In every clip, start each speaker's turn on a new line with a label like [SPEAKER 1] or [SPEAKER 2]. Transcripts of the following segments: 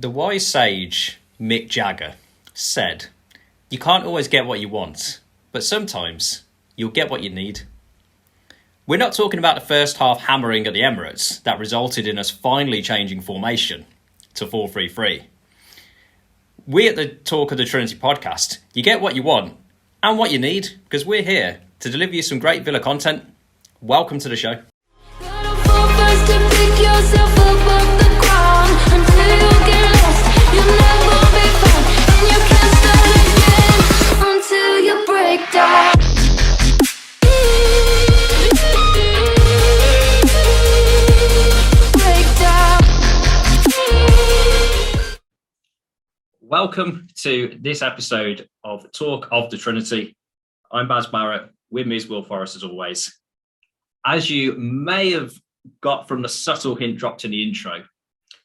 [SPEAKER 1] The wise sage Mick Jagger said, "You can't always get what you want, but sometimes you'll get what you need." We're not talking about the first half hammering at the Emirates that resulted in us finally changing formation to 4-3-3. We at the Talk of the Trinity podcast, you get what you want and what you need, because we're here to deliver you some great Villa content. Welcome to the show. Welcome to this episode of Talk of the Trinity. I'm Baz Barrett, with me is Will Forrest as always. As you may have got from the subtle hint dropped in the intro,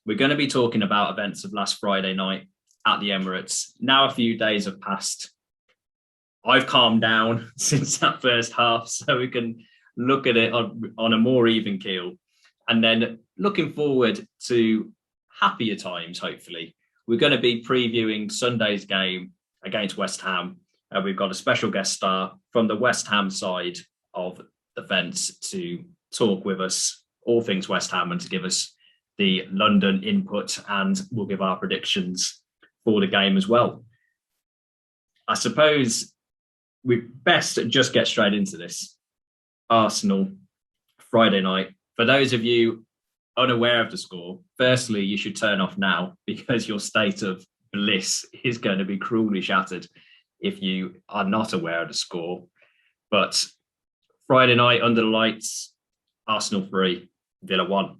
[SPEAKER 1] we're going to be talking about events of last Friday night at the Emirates. Now a few days have passed. I've calmed down since that first half, so we can look at it on a more even keel. And then looking forward to happier times, hopefully. We're going to be previewing Sunday's game against West Ham. We've got a special guest star from the West Ham side of the fence to talk with us all things West Ham and to give us the London input, and we'll give our predictions for the game as well. I suppose we best just get straight into this. Arsenal, Friday night. For those of you unaware of the score, firstly, you should turn off now because your state of bliss is going to be cruelly shattered if you are not aware of the score. But Friday night under the lights, Arsenal 3, Villa 1.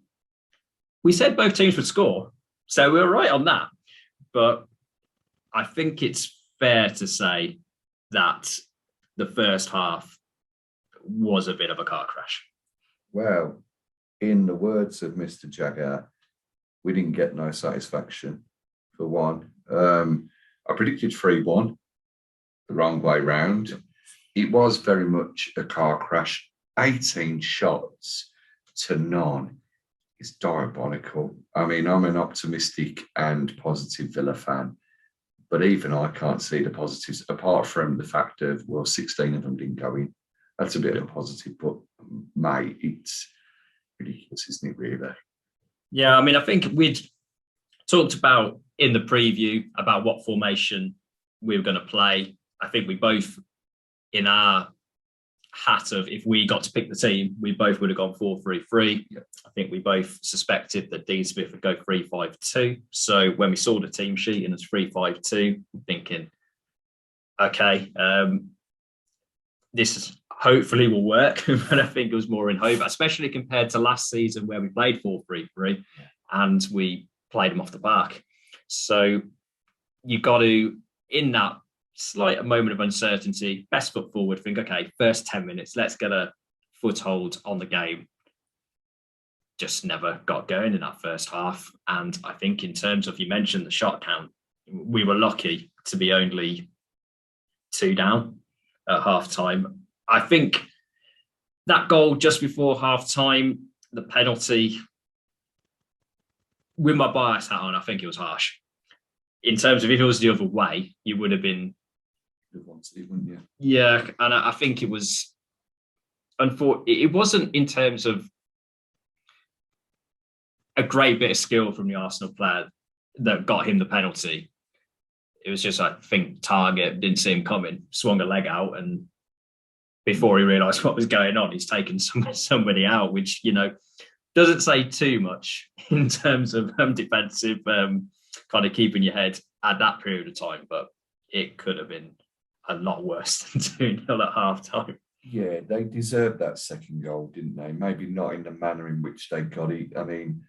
[SPEAKER 1] We said both teams would score, so we were right on that. But I think it's fair to say that the first half was a bit of a car crash.
[SPEAKER 2] Well, in the words of Mr. Jagger, we didn't get no satisfaction, for one. I predicted 3-1, the wrong way round. It was very much a car crash. 18 shots to none is diabolical. I mean, I'm an optimistic and positive Villa fan, but even I can't see the positives, apart from the fact of, well, 16 of them didn't go in. That's a bit of a positive, but, mate, it's ridiculous, isn't it, really?
[SPEAKER 1] Yeah, I mean, I think we'd talked about in the preview about what formation we were going to play. I think we both, in our hat of if we got to pick the team, we both would have gone 4-3-3.
[SPEAKER 2] Yeah.
[SPEAKER 1] I think we both suspected that Dean Smith would go 3-5-2. So when we saw the team sheet and it's 3-5-2, thinking, okay, this hopefully will work. But I think it was more in hope, especially compared to last season where we played 4-3-3 and we played them off the park. So you got to, in that slight moment of uncertainty, best foot forward, think, okay, first 10 minutes, let's get a foothold on the game. Just never got going in that first half. And I think in terms of, you mentioned the shot count, we were lucky to be only 2 down at half time. I think that goal just before half time, the penalty, with my bias hat on, I think it was harsh. In terms of if it was the other way, you would have been.
[SPEAKER 2] Wouldn't you?
[SPEAKER 1] Yeah, and I think it was. It wasn't in terms of a great bit of skill from the Arsenal player that got him the penalty. It was just, I think, target didn't see him coming, swung a leg out, and before he realised what was going on, he's taken somebody out, which, you know, doesn't say too much in terms of defensive kind of keeping your head at that period of time, but it could have been a lot worse than 2-0 at half time.
[SPEAKER 2] Yeah, they deserved that second goal, didn't they? Maybe not in the manner in which they got it. I mean,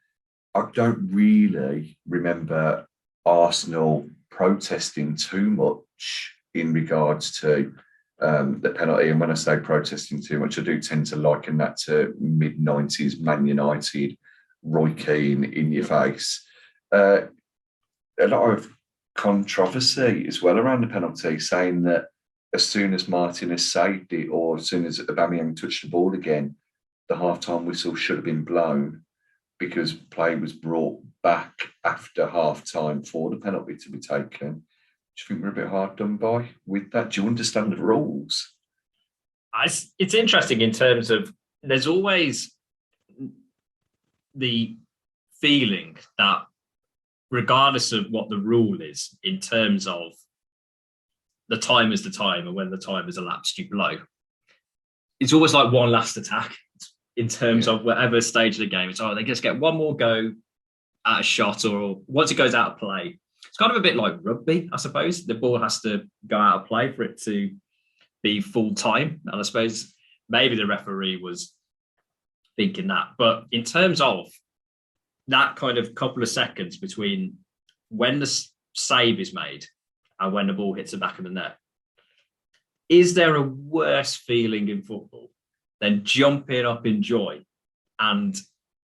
[SPEAKER 2] I don't really remember Arsenal protesting too much in regards to the penalty. And when I say protesting too much, I do tend to liken that to mid-90s Man United, Roy Keane in your face. A lot of controversy as well around the penalty, saying that as soon as Martinez saved it, or as soon as Aubameyang touched the ball again, the half-time whistle should have been blown because play was brought back after half time for the penalty to be taken. Do you think we're a bit hard done by with that? Do you understand the rules?
[SPEAKER 1] It's interesting in terms of there's always the feeling that regardless of what the rule is in terms of the time is the time and when the time has elapsed you blow, it's always like one last attack in terms of whatever stage of the game. It's they just get one more go at a shot, or once it goes out of play. It's kind of a bit like rugby, I suppose. The ball has to go out of play for it to be full time. And I suppose maybe the referee was thinking that. But in terms of that kind of couple of seconds between when the save is made and when the ball hits the back of the net, is there a worse feeling in football than jumping up in joy and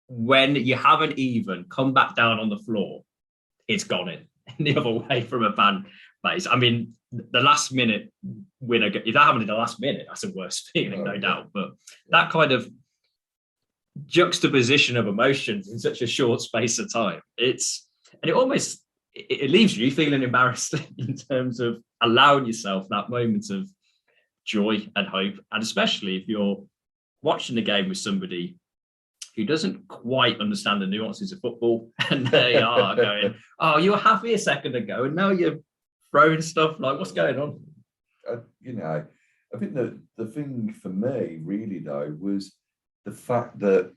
[SPEAKER 1] when you haven't even come back down on the floor, it's gone in the other way from a fan base? I mean, the last minute winner, if that happened in the last minute, that's a worse feeling, no doubt. But that kind of juxtaposition of emotions in such a short space of time, it leaves you feeling embarrassed in terms of allowing yourself that moment of joy and hope. And especially if you're watching the game with somebody who doesn't quite understand the nuances of football, and they are going, "Oh, you were happy a second ago, and now you're throwing stuff like, what's going on?"
[SPEAKER 2] I think that the thing for me really though was the fact that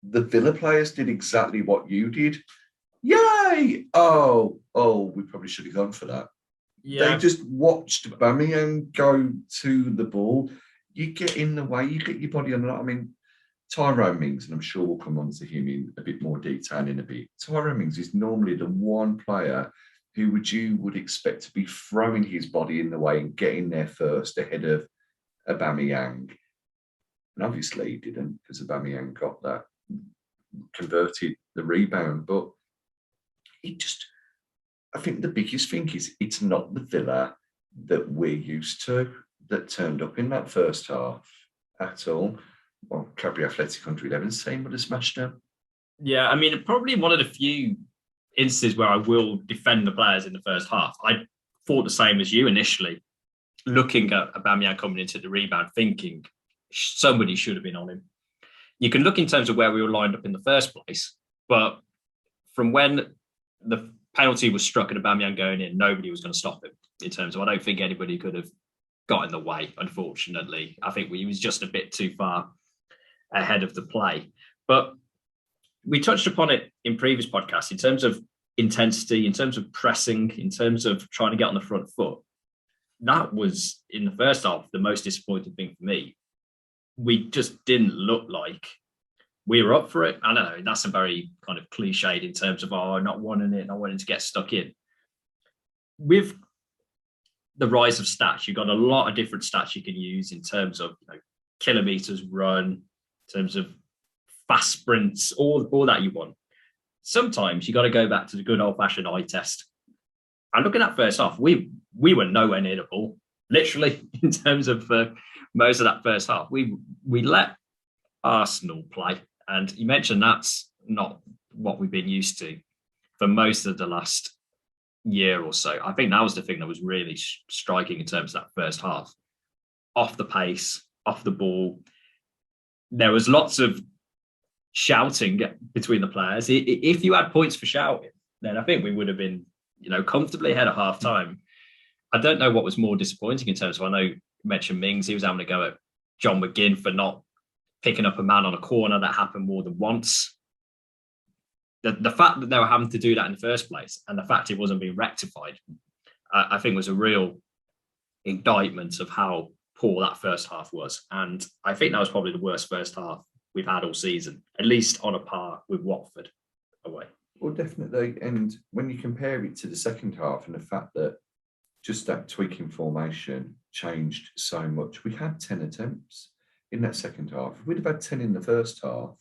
[SPEAKER 2] the Villa players did exactly what you did. Yay! Oh, we probably should have gone for that. Yeah. They just watched Aubameyang go to the ball. You get in the way, you get your body on the line. I mean, Tyrone Mings, and I'm sure we'll come on to him in a bit more detail in a bit. Tyrone Mings is normally the one player who you would expect to be throwing his body in the way and getting there first ahead of Aubameyang. And obviously he didn't, because Aubameyang got that, converted the rebound. But I think the biggest thing is it's not the Villa that we're used to that turned up in that first half at all. Well, Cadbury Athletic Under 11's team would have smashed them.
[SPEAKER 1] Yeah, I mean, probably one of the few instances where I will defend the players in the first half. I thought the same as you initially, looking at Aubameyang coming into the rebound, thinking somebody should have been on him. You can look in terms of where we were lined up in the first place, but from when the penalty was struck and Aubameyang going in, nobody was going to stop him in terms of, I don't think anybody could have got in the way, unfortunately. I think he was just a bit too far ahead of the play. But we touched upon it in previous podcasts in terms of intensity, in terms of pressing, in terms of trying to get on the front foot. That was, in the first half, the most disappointing thing for me. We just didn't look like we were up for it. I know that's a very kind of cliched in terms of, not wanting it, not wanting to get stuck in. With the rise of stats, you've got a lot of different stats you can use in terms of kilometers run, in terms of fast sprints, all that you want. Sometimes you got to go back to the good old-fashioned eye test. And looking at first half, we were nowhere near the ball, literally, in terms of most of that first half. We let Arsenal play. And you mentioned that's not what we've been used to for most of the last year or so. I think that was the thing that was really striking in terms of that first half. Off the pace, off the ball. There was lots of shouting between the players. If you had points for shouting, then I think we would have been, comfortably ahead at half time. I don't know what was more disappointing in terms of, I know you mentioned Mings, he was having to go at John McGinn for not picking up a man on a corner. That happened more than once. The fact that they were having to do that in the first place and the fact it wasn't being rectified, I think was a real indictment of how poor that first half was. And I think that was probably the worst first half we've had all season, at least on a par with Watford away.
[SPEAKER 2] Well, definitely. And when you compare it to the second half and the fact that just that tweaking formation changed so much, we had 10 attempts in that second half. If we'd have had 10 in the first half,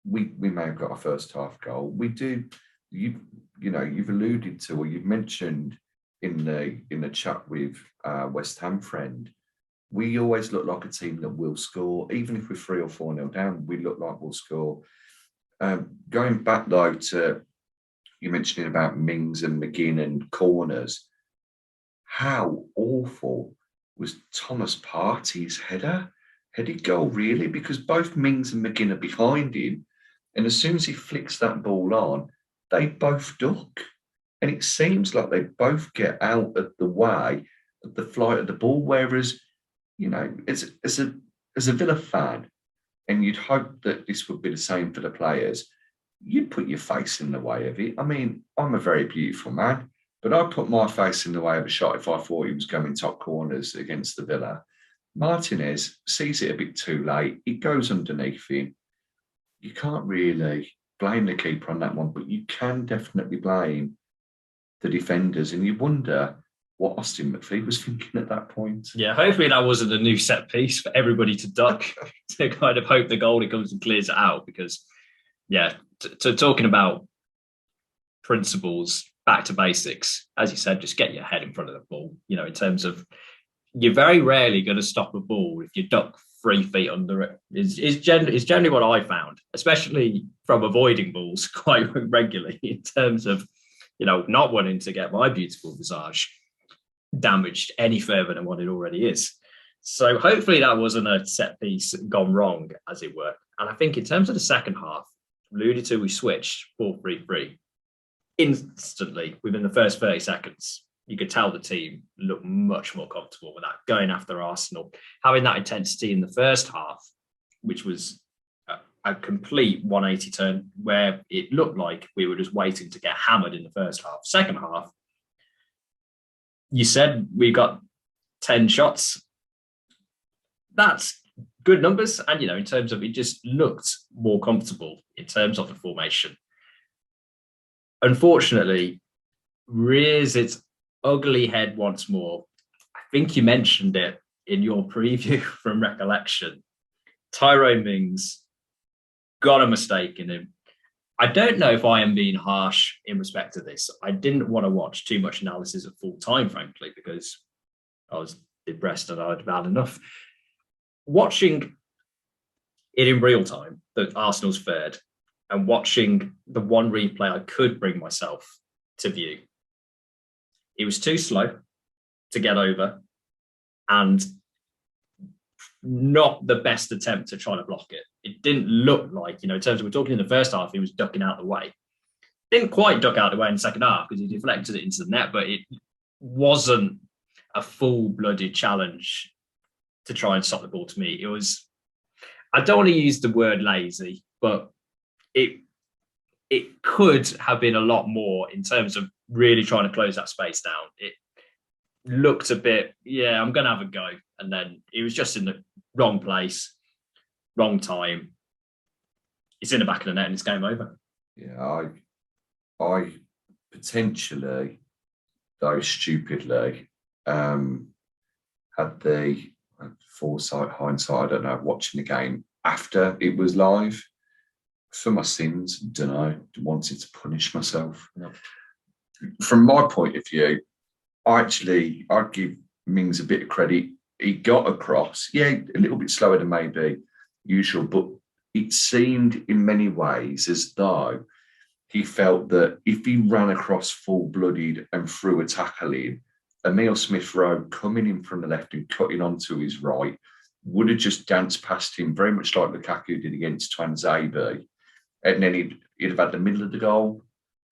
[SPEAKER 2] we may have got our first half goal. We do, you've alluded to, or you've mentioned in the chat with West Ham friend, we always look like a team that will score. Even if we're 3 or 4-0 down, we look like we'll score. Going back though to you're mentioning about Mings and McGinn and corners. How awful was Thomas Partey's headed goal, really? Because both Mings and McGinn are behind him. And as soon as he flicks that ball on, they both duck. And it seems like they both get out of the way of the flight of the ball. Whereas, as a Villa fan, and you'd hope that this would be the same for the players, you'd put your face in the way of it. I mean, I'm a very beautiful man, but I'd put my face in the way of a shot if I thought he was going top corners against the Villa. Martinez sees it a bit too late. It goes underneath him. You can't really blame the keeper on that one, but you can definitely blame the defenders. And you wonder what Austin McPhee was thinking at that point.
[SPEAKER 1] Yeah, hopefully that wasn't a new set piece for everybody to duck, to kind of hope the goalie comes and clears it out. Because, yeah, to talking about principles, back to basics, as you said, just get your head in front of the ball. In terms of, you're very rarely going to stop a ball if you duck 3 feet under it. Is generally what I found, especially from avoiding balls quite regularly, in terms of, not wanting to get my beautiful visage damaged any further than what it already is. So hopefully that wasn't a set piece gone wrong, as it were. And I think in terms of the second half, alluded to, we switched 4-3-3 instantly within the first 30 seconds. You could tell the team looked much more comfortable with that, going after Arsenal, having that intensity in the first half, which was a complete 180 turn, where it looked like we were just waiting to get hammered in the first half. Second half, you said we got 10 shots. That's good numbers. And, in terms of, it just looked more comfortable in terms of the formation. Unfortunately, rears its ugly head once more. I think you mentioned it in your preview from recollection. Tyrone Mings got a mistake in him. I don't know if I am being harsh in respect to this. I didn't want to watch too much analysis at full time, frankly, because I was depressed and I'd had enough. Watching it in real time, that Arsenal's third, and watching the one replay I could bring myself to view, it was too slow to get over and not the best attempt to try to block it. It didn't look like, in terms of, we're talking in the first half, he was ducking out the way. Didn't quite duck out the way in the second half because he deflected it into the net, but it wasn't a full-blooded challenge to try and stop the ball to me. It was, I don't want to use the word lazy, but it could have been a lot more in terms of really trying to close that space down. It looked a bit, I'm going to have a go. And then it was just in the wrong place, wrong time. It's in the back of the net and it's game over.
[SPEAKER 2] Yeah, I potentially, though stupidly, had the foresight, hindsight, I don't know, watching the game after it was live. For my sins, don't know, wanted to punish myself.
[SPEAKER 1] No.
[SPEAKER 2] From my point of view, I'd give Mings a bit of credit. He got across, a little bit slower than maybe usual, but it seemed in many ways as though he felt that if he ran across full-blooded and threw a tackle in, Emile Smith-Rowe coming in from the left and cutting onto his right would have just danced past him, very much like Lukaku did against Twanzebe. And then he'd have had the middle of the goal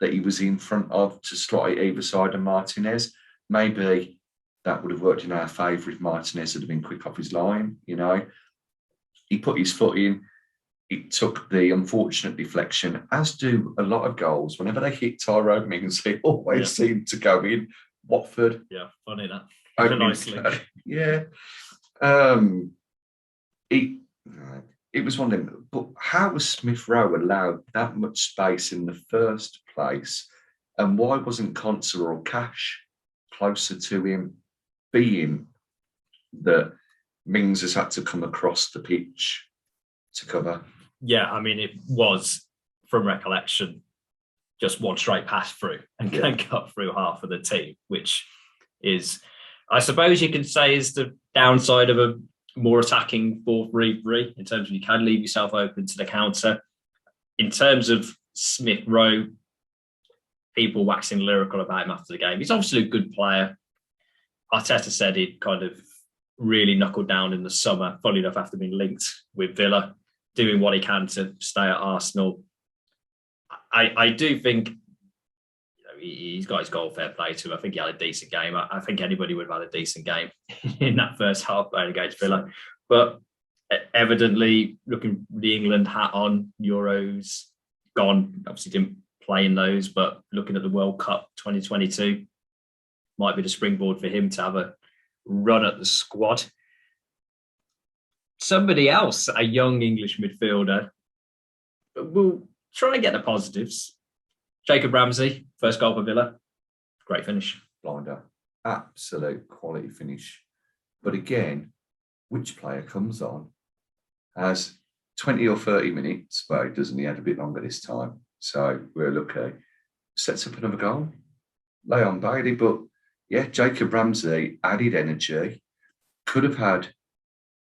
[SPEAKER 2] that he was in front of to slot it either side of Martinez. Maybe that would have worked in our favour if Martinez had been quick off his line, He put his foot in. It took the unfortunate deflection, as do a lot of goals. Whenever they hit Tyrone Mings, they always seem to go in. Watford.
[SPEAKER 1] Yeah, funny that.
[SPEAKER 2] Nicely. Yeah. It was one of them. But how was Smith-Rowe allowed that much space in the first place? And why wasn't Konsa or Cash closer to him, being that Mings has had to come across the pitch to cover?
[SPEAKER 1] Yeah, I mean, it was, from recollection, just one straight pass through and cut through half of the team, which is, I suppose you could say, is the downside of a more attacking 4-3-3, in terms of you can leave yourself open to the counter. In terms of Smith-Rowe, people waxing lyrical about him after the game. He's obviously a good player. Arteta said he'd kind of really knuckled down in the summer, funny enough, after being linked with Villa, doing what he can to stay at Arsenal. I do think he's got his goal, fair play to him. I think he had a decent game. I think anybody would have had a decent game in that first half playing against Villa. But evidently, looking the England hat on, Euros gone, obviously didn't play in those, but looking at the World Cup 2022, might be the springboard for him to have a run at the squad. Somebody else, a young English midfielder, we'll try and get the positives. Jacob Ramsey, first goal for Villa. Great finish.
[SPEAKER 2] Blinder. Absolute quality finish. But again, which player comes on, has 20 or 30 minutes, well, doesn't he? Had a bit longer this time. So we're lucky. Sets up another goal. Leon Bailey, but yeah, Jacob Ramsey added energy. Could have had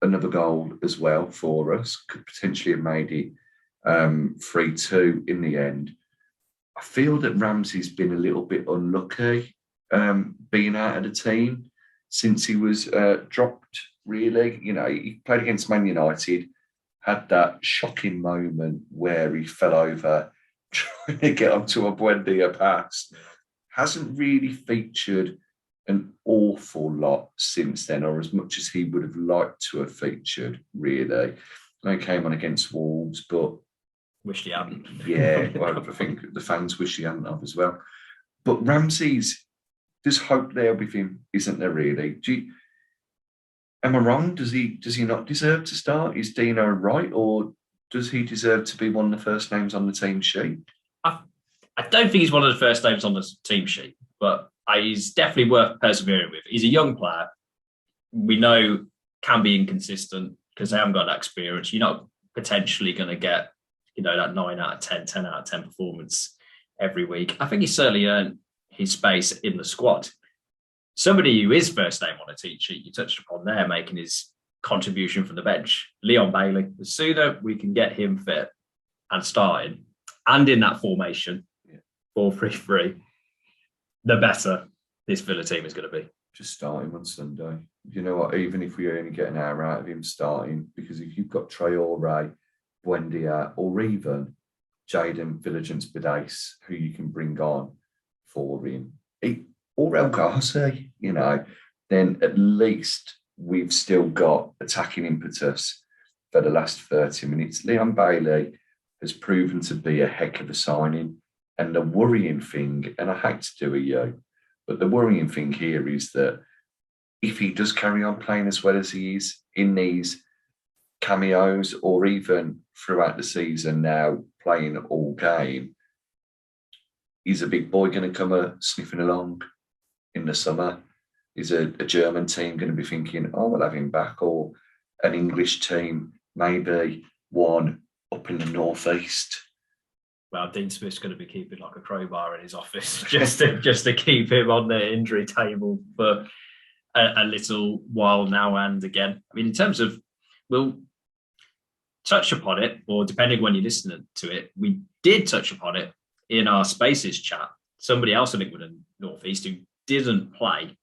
[SPEAKER 2] another goal as well for us. Could potentially have made it 3-2 in the end. I feel that Ramsey's been a little bit unlucky being out of the team since he was dropped, really. You know, he played against Man United, had that shocking moment where he fell over trying to get onto a Buendia pass. Hasn't really featured an awful lot since then, or as much as he would have liked to have featured, really. I came on against Wolves, but
[SPEAKER 1] wished he hadn't.
[SPEAKER 2] Yeah, well, I think the fans wish he hadn't have as well. But there's hope there with him, isn't there, really? Am I wrong? Does he not deserve to start? Is Deano right, or does he deserve to be one of the first names on the team sheet?
[SPEAKER 1] I don't think he's one of the first names on the team sheet, but he's definitely worth persevering with. He's a young player. We know can be inconsistent because they haven't got that experience. You're not potentially going to get, that 9 out of 10, 10 out of 10 performance every week. I think he's certainly earned his space in the squad. Somebody who is first name on a team sheet, you touched upon there, making his contribution from the bench, Leon Bailey. The sooner we can get him fit and starting and in that formation, 4-3-3, the better this Villa team is going to be.
[SPEAKER 2] Just starting on Sunday. You know what? Even if we only get an hour out of him starting, because if you've got Traore, Buendia, or even Jaden Villigence-Bidace, who you can bring on for him, or El Ghazi, then at least we've still got attacking impetus for the last 30 minutes. Leon Bailey has proven to be a heck of a signing. And the worrying thing, and I hate to do it, but the worrying thing here is that if he does carry on playing as well as he is in these cameos, or even throughout the season now playing all game, is a big boy going to come sniffing along in the summer? Is a German team going to be thinking, oh, we'll have him back? Or an English team, maybe one up in the northeast?
[SPEAKER 1] Well, Dean Smith's going to be keeping like a crowbar in his office just to keep him on the injury table for a little while now and again. I mean, in terms of, we'll touch upon it, or depending when you're listening to it, we did touch upon it in our Spaces chat. Somebody else in England and North East who didn't play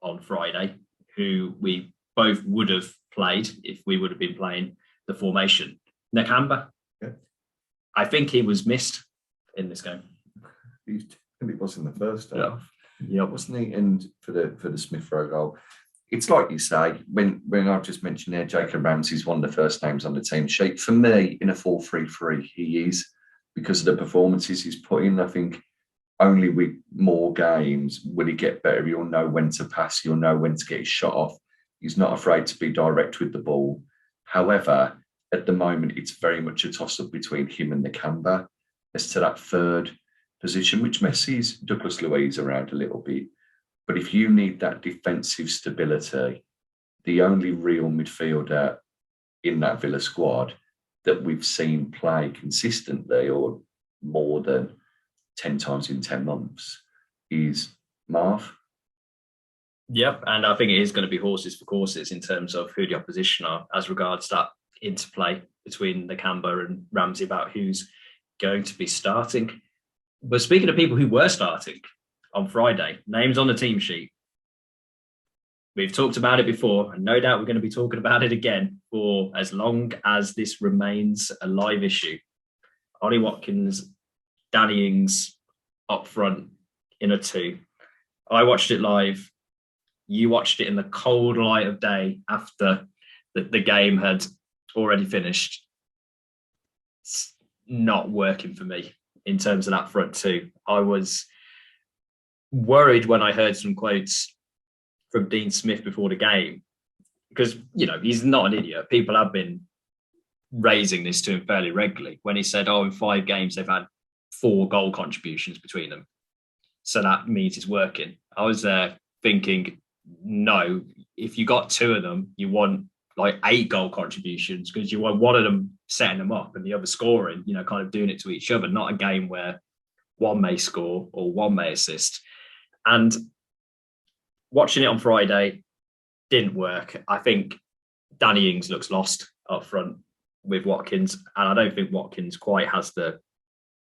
[SPEAKER 1] on Friday, who we both would have played if we would have been playing the formation, Nakamba.
[SPEAKER 2] Yeah.
[SPEAKER 1] I think he was missed in this game.
[SPEAKER 2] He was in the first half.
[SPEAKER 1] Yeah,
[SPEAKER 2] wasn't he? And for the Smith Rowe goal, it's like you say, when I've just mentioned there, Jacob Ramsey's one of the first names on the team sheet. For me, in a 4-3-3, he is, because of the performances he's put in. I think only with more games will he get better. He'll know when to pass. He'll know when to get his shot off. He's not afraid to be direct with the ball. However, at the moment, it's very much a toss-up between him and Nakamba as to that third position, which messes Douglas Luiz around a little bit. But if you need that defensive stability, the only real midfielder in that Villa squad that we've seen play consistently or more than 10 times in 10 months is Marv.
[SPEAKER 1] Yep, and I think it is going to be horses for courses in terms of who the opposition are as regards that interplay between Nakamba and Ramsey about who's going to be starting. But speaking of people who were starting on Friday, names on the team sheet. We've talked about it before, and no doubt we're going to be talking about it again for as long as this remains a live issue. Ollie Watkins, Dany Ings up front in a 2. I watched it live. You watched it in the cold light of day after the game had already finished. It's not working for me in terms of that front 2. I was worried when I heard some quotes from Dean Smith before the game, because, he's not an idiot. People have been raising this to him fairly regularly when he said, in 5 games, they've had 4 goal contributions between them. So that means it's working. I was there thinking, no, if you got 2 of them, you want like 8 goal contributions, because you want one of them setting them up and the other scoring, kind of doing it to each other, not a game where one may score or one may assist. And watching it on Friday didn't work. I think Dany Ings looks lost up front with Watkins, and I don't think Watkins quite has the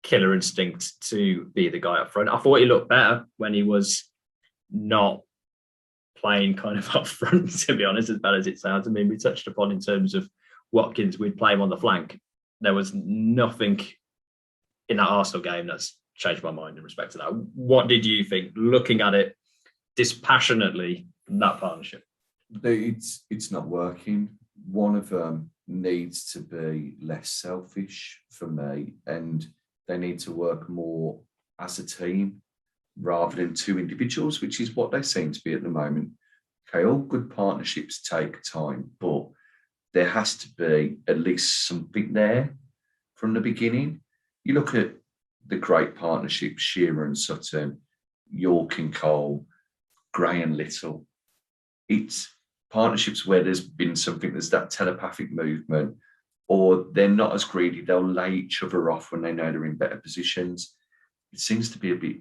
[SPEAKER 1] killer instinct to be the guy up front. I thought he looked better when he was not playing kind of up front, to be honest, as bad as it sounds. I mean, we touched upon in terms of Watkins, we'd play him on the flank. There was nothing in that Arsenal game that's changed my mind in respect to that. What did you think, looking at it dispassionately, that partnership?
[SPEAKER 2] It's not working. One of them needs to be less selfish for me, and they need to work more as a team rather than 2 individuals, which is what they seem to be at the moment. Okay, all good partnerships take time, but there has to be at least something there from the beginning. You look at the great partnerships, Shearer and Sutton, York and Cole, Gray and Little. It's partnerships where there's been something, there's that telepathic movement, or they're not as greedy, they'll lay each other off when they know they're in better positions. It seems to be a bit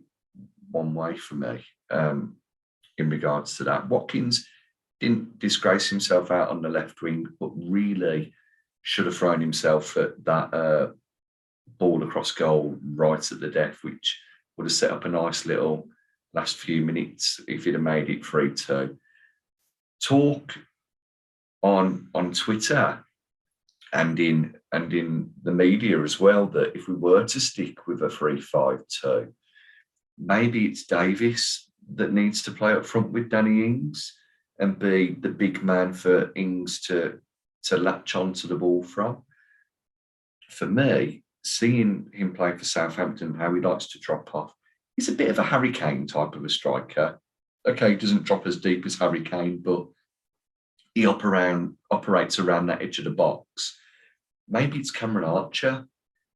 [SPEAKER 2] one way for me in regards to that. Watkins didn't disgrace himself out on the left wing, but really should have thrown himself at that ball across goal right at the death, which would have set up a nice little last few minutes if he'd have made it 3-2. Talk on Twitter and in the media as well that if we were to stick with a 3-5-2, maybe it's Davis that needs to play up front with Dany Ings and be the big man for Ings to latch onto the ball from. For me, seeing him play for Southampton, how he likes to drop off, he's a bit of a Harry Kane type of a striker. Okay, he doesn't drop as deep as Harry Kane, but he operates around that edge of the box. Maybe it's Cameron Archer.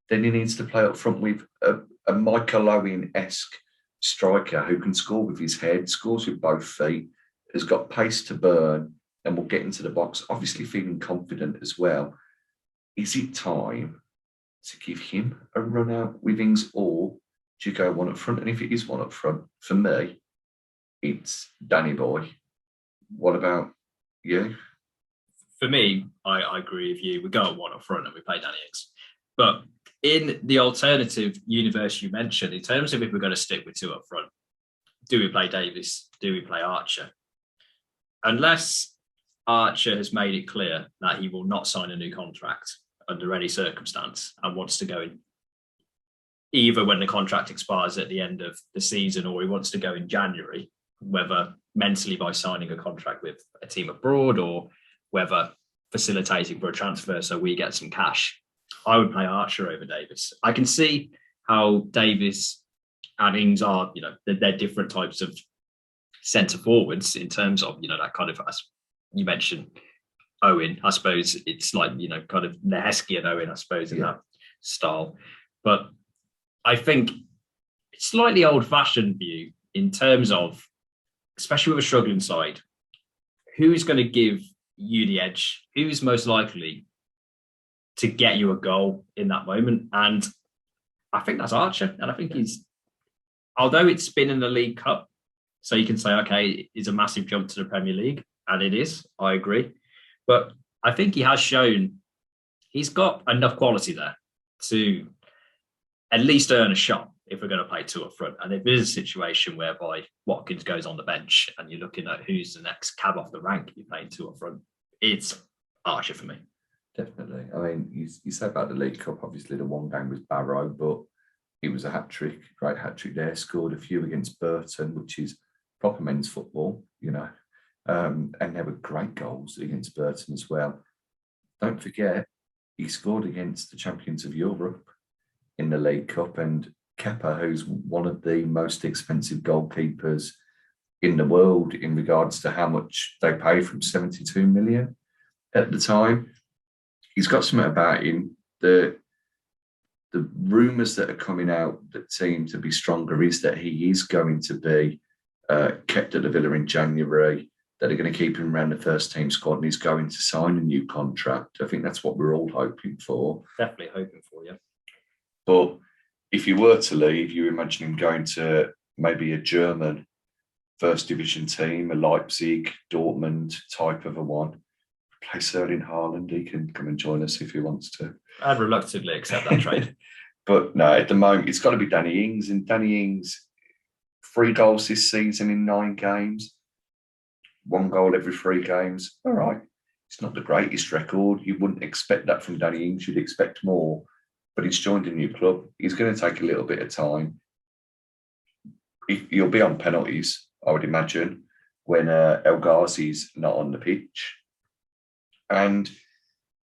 [SPEAKER 2] Then he needs to play up front with a Michael Owen-esque striker who can score with his head, scores with both feet, has got pace to burn, and will get into the box, obviously feeling confident as well. Is it time to give him a run out with Ings, or do you go one up front? And if it is one up front, for me, it's Danny Boy. What about you?
[SPEAKER 1] For me, I agree with you. We go at one up front and we play Dany Ings. But in the alternative universe you mentioned, in terms of if we're going to stick with 2 up front, do we play Davis? Do we play Archer? Unless Archer has made it clear that he will not sign a new contract under any circumstance and wants to go in either when the contract expires at the end of the season, or he wants to go in January, whether mentally by signing a contract with a team abroad or whether facilitating for a transfer so we get some cash, I would play Archer over Davis. I can see how Davis and Ings are, they're different types of centre forwards in terms of, that kind of, as you mentioned, Owen. I suppose it's like, kind of Neheski and Owen, I suppose, in that style. But I think it's slightly old-fashioned view in terms of, especially with a struggling side, who's going to give you the edge? Who's most likely to get you a goal in that moment? And I think that's Archer. And I think he's, although it's been in the League Cup, so you can say, okay, it's a massive jump to the Premier League. And it is, I agree. But I think he has shown he's got enough quality there to at least earn a shot if we're going to play two up front. And if there's a situation whereby Watkins goes on the bench and you're looking at who's the next cab off the rank, you're playing two up front, it's Archer for me.
[SPEAKER 2] Definitely. I mean, you say about the League Cup, obviously the one game was Barrow, but it was a hat-trick, great hat-trick there, scored a few against Burton, which is proper men's football, and there were great goals against Burton as well. Don't forget, he scored against the champions of Europe in the League Cup, and Kepa, who's one of the most expensive goalkeepers in the world in regards to how much they pay from 72 million at the time. He's got something about him. The rumours that are coming out that seem to be stronger is that he is going to be kept at the Villa in January, that are going to keep him around the first team squad, and he's going to sign a new contract. I think that's what we're all hoping for.
[SPEAKER 1] Definitely hoping for, yeah.
[SPEAKER 2] But if you were to leave, you imagine him going to maybe a German first division team, a Leipzig, Dortmund type of a one. Play Erling Haaland, he can come and join us if he wants to.
[SPEAKER 1] I'd reluctantly accept that trade.
[SPEAKER 2] But no, at the moment, it's got to be Danny Ings. And Danny Ings, 3 goals this season in 9 games. 1 goal every 3 games. All right. It's not the greatest record. You wouldn't expect that from Danny Ings. You'd expect more. But he's joined a new club. He's going to take a little bit of time. He'll be on penalties, I would imagine, when El Ghazi's not on the pitch. And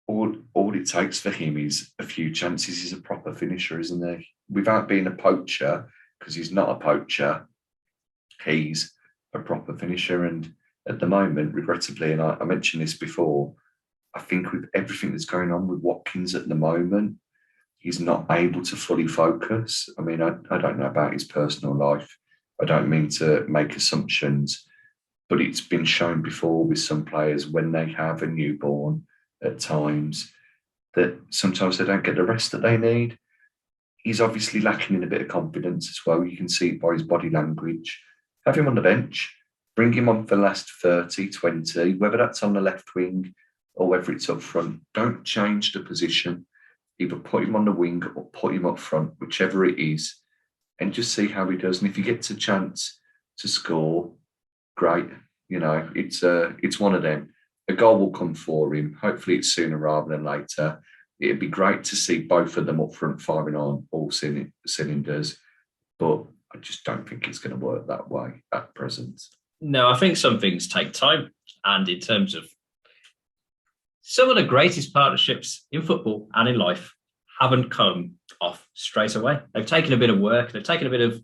[SPEAKER 2] all it takes for him is a few chances. He's a proper finisher, isn't he? Without being a poacher, because he's not a poacher, he's a proper finisher. And at the moment, regrettably, and I mentioned this before, I think with everything that's going on with Watkins at the moment, he's not able to fully focus. I mean, I don't know about his personal life. I don't mean to make assumptions, but it's been shown before with some players when they have a newborn at times that sometimes they don't get the rest that they need. He's obviously lacking in a bit of confidence as well. You can see it by his body language. Have him on the bench, bring him on for the last 30, 20, whether that's on the left wing or whether it's up front. Don't change the position. Either put him on the wing or put him up front, whichever it is, and just see how he does. And if he gets a chance to score, great. It's one of them. A goal will come for him. Hopefully it's sooner rather than later. It'd be great to see both of them up front firing on all cylinders, but I just don't think it's going to work that way at present.
[SPEAKER 1] No, I think some things take time. And in terms of some of the greatest partnerships in football and in life haven't come off straight away. They've taken a bit of work. They've taken a bit of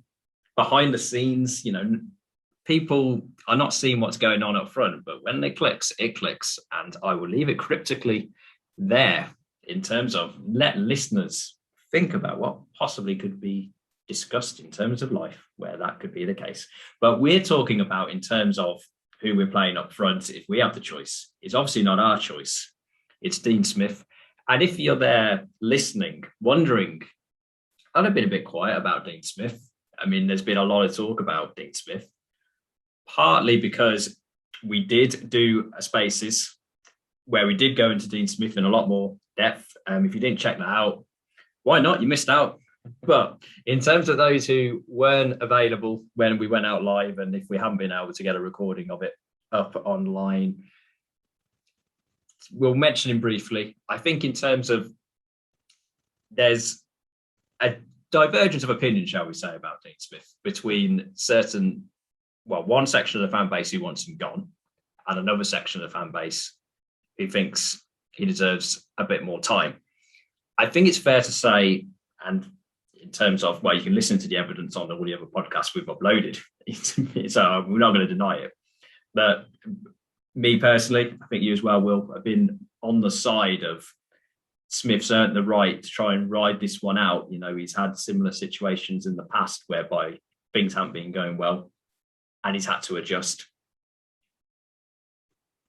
[SPEAKER 1] behind the scenes. People are not seeing what's going on up front, but when it clicks. And I will leave it cryptically there in terms of let listeners think about what possibly could be discussed in terms of life, where that could be the case. But we're talking about in terms of who we're playing up front. If we have the choice, it's obviously not our choice. It's Dean Smith. And if you're there listening, wondering, I've been a bit quiet about Dean Smith. I mean, there's been a lot of talk about Dean Smith, partly because we did do a Spaces where we did go into Dean Smith in a lot more depth. If you didn't check that out, why not? You missed out. But in terms of those who weren't available when we went out live, and if we haven't been able to get a recording of it up online, we'll mention him briefly. I think in terms of there's a divergence of opinion, shall we say, about Dean Smith between one section of the fan base who wants him gone and another section of the fan base who thinks he deserves a bit more time. I think it's fair to say, and in terms of, you can listen to the evidence on all the other podcasts we've uploaded, so we're not going to deny it. But me personally, I think you as well, Will, have been on the side of Smith's earned the right to try and ride this one out. He's had similar situations in the past whereby things haven't been going well and he's had to adjust.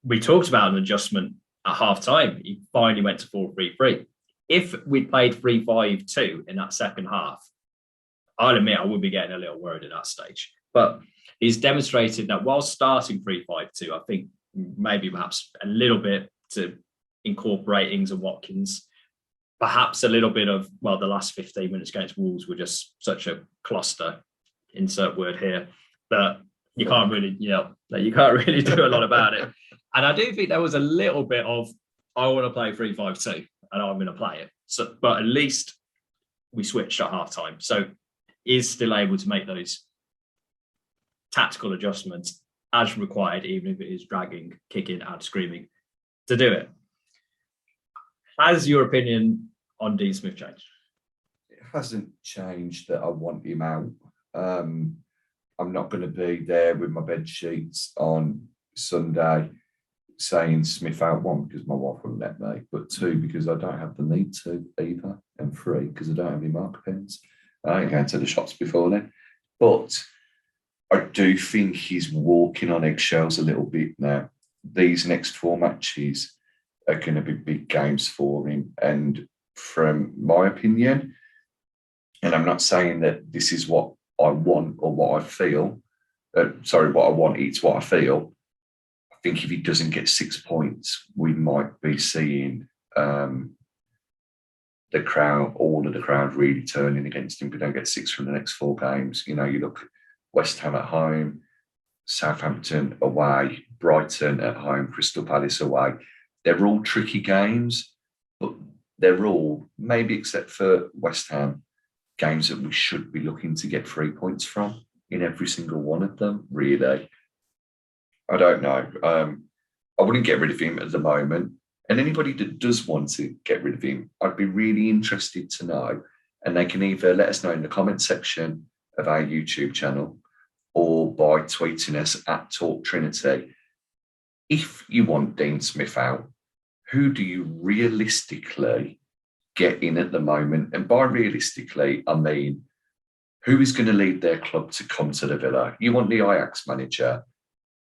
[SPEAKER 1] We talked about an adjustment at half time. He finally went to 4-3-3. If we played 3-5-2 in that second half, I'll admit I would be getting a little worried at that stage. But he's demonstrated that while starting 3-5-2, I think maybe perhaps a little bit to incorporate Ings and Watkins, perhaps a little bit of, well, the last 15 minutes against Wolves were just such a cluster, insert word here, that you can't really, you can't really do a lot about it. And I do think there was a little bit of, I want to play 3-5-2 and I'm going to play it. So, but at least we switched at halftime. So is still able to make those tactical adjustments as required, even if it is dragging, kicking and screaming to do it. Has your opinion on Dean Smith changed?
[SPEAKER 2] It hasn't changed that I want him out. I'm not going to be there with my bed sheets on Sunday saying Smith out, one, because my wife wouldn't let me, but two, because I don't have the need to either, and three, because I don't have any marker pens. I ain't going to the shops before then. But I do think he's walking on eggshells a little bit now. These next 4 matches are going to be big games for him. And from my opinion, and I'm not saying that this is what I want or what I feel, what I want, it's what I feel. I think if he doesn't get 6 points, we might be seeing the crowd, all of the crowd really turning against him if we don't get 6 from the next 4 games. You look West Ham at home, Southampton away, Brighton at home, Crystal Palace away. They're all tricky games, but they're all, maybe except for West Ham, games that we should be looking to get 3 points from in every single one of them, really. I don't know. I wouldn't get rid of him at the moment. And anybody that does want to get rid of him, I'd be really interested to know. And they can either let us know in the comment section of our YouTube channel or by tweeting us at Talk Trinity. If you want Dean Smith out, who do you realistically get in at the moment? And by realistically, I mean, who is going to lead their club to come to the Villa? You want the Ajax manager.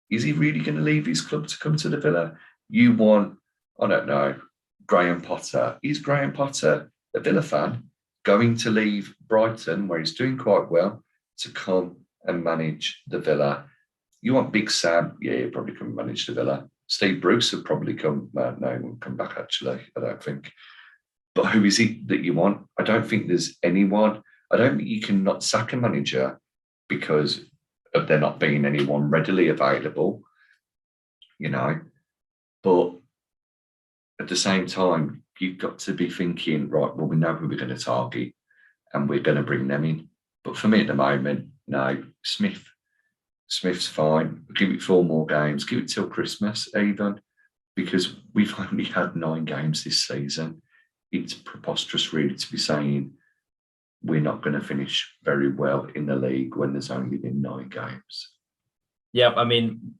[SPEAKER 2] Is he really going to leave his club to come to the Villa? You want, I don't know, Graham Potter. Is Graham Potter, a Villa fan, going to leave Brighton, where he's doing quite well, to come and manage the Villa? You want Big Sam? Yeah, he'll probably come and manage the Villa. Steve Bruce will probably come. No, he won't come back, actually, I don't think. But who is it that you want? I don't think there's anyone. I don't think you can not sack a manager because of there not being anyone readily available, But at the same time, you've got to be thinking, right, well, we know who we're going to target and we're going to bring them in. But for me at the moment, no, Smith's fine. Give it 4 more games. Give it till Christmas even, because we've only had 9 games this season. It's preposterous really to be saying we're not going to finish very well in the league when there's only been 9 games.
[SPEAKER 1] Yeah, I mean,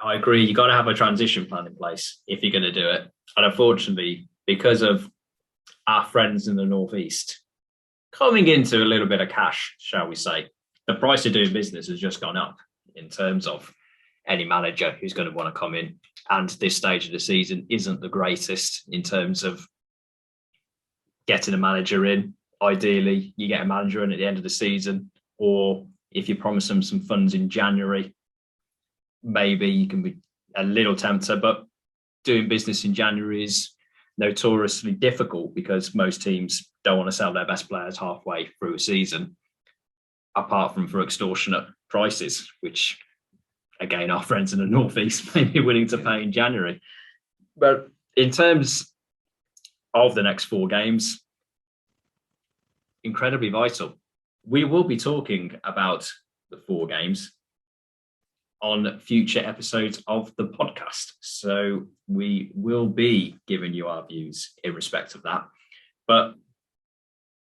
[SPEAKER 1] I agree. You got to have a transition plan in place if you're going to do it. And unfortunately, because of our friends in the Northeast coming into a little bit of cash, shall we say, the price of doing business has just gone up in terms of any manager who's going to want to come in. And this stage of the season isn't the greatest in terms of getting a manager in. Ideally, you get a manager in at the end of the season, or if you promise them some funds in January, maybe you can be a little tempter, but doing business in January is notoriously difficult because most teams don't want to sell their best players halfway through a season, apart from for extortionate prices, which, again, our friends in the Northeast may be willing to pay in January. But in terms of the next 4 games, incredibly vital. We will be talking about the 4 games on future episodes of the podcast. So we will be giving you our views in respect of that. But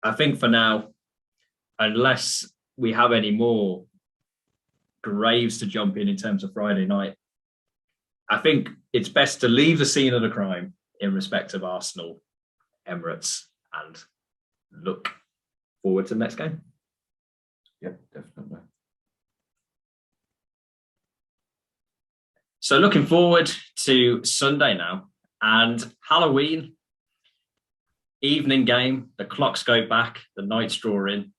[SPEAKER 1] I think for now, unless we have any more graves to jump in terms of Friday night, I think it's best to leave the scene of the crime in respect of Arsenal, Emirates, and look forward to the next game.
[SPEAKER 2] Yep, definitely.
[SPEAKER 1] So looking forward to Sunday now, and Halloween evening game. The clocks go back, the nights draw in.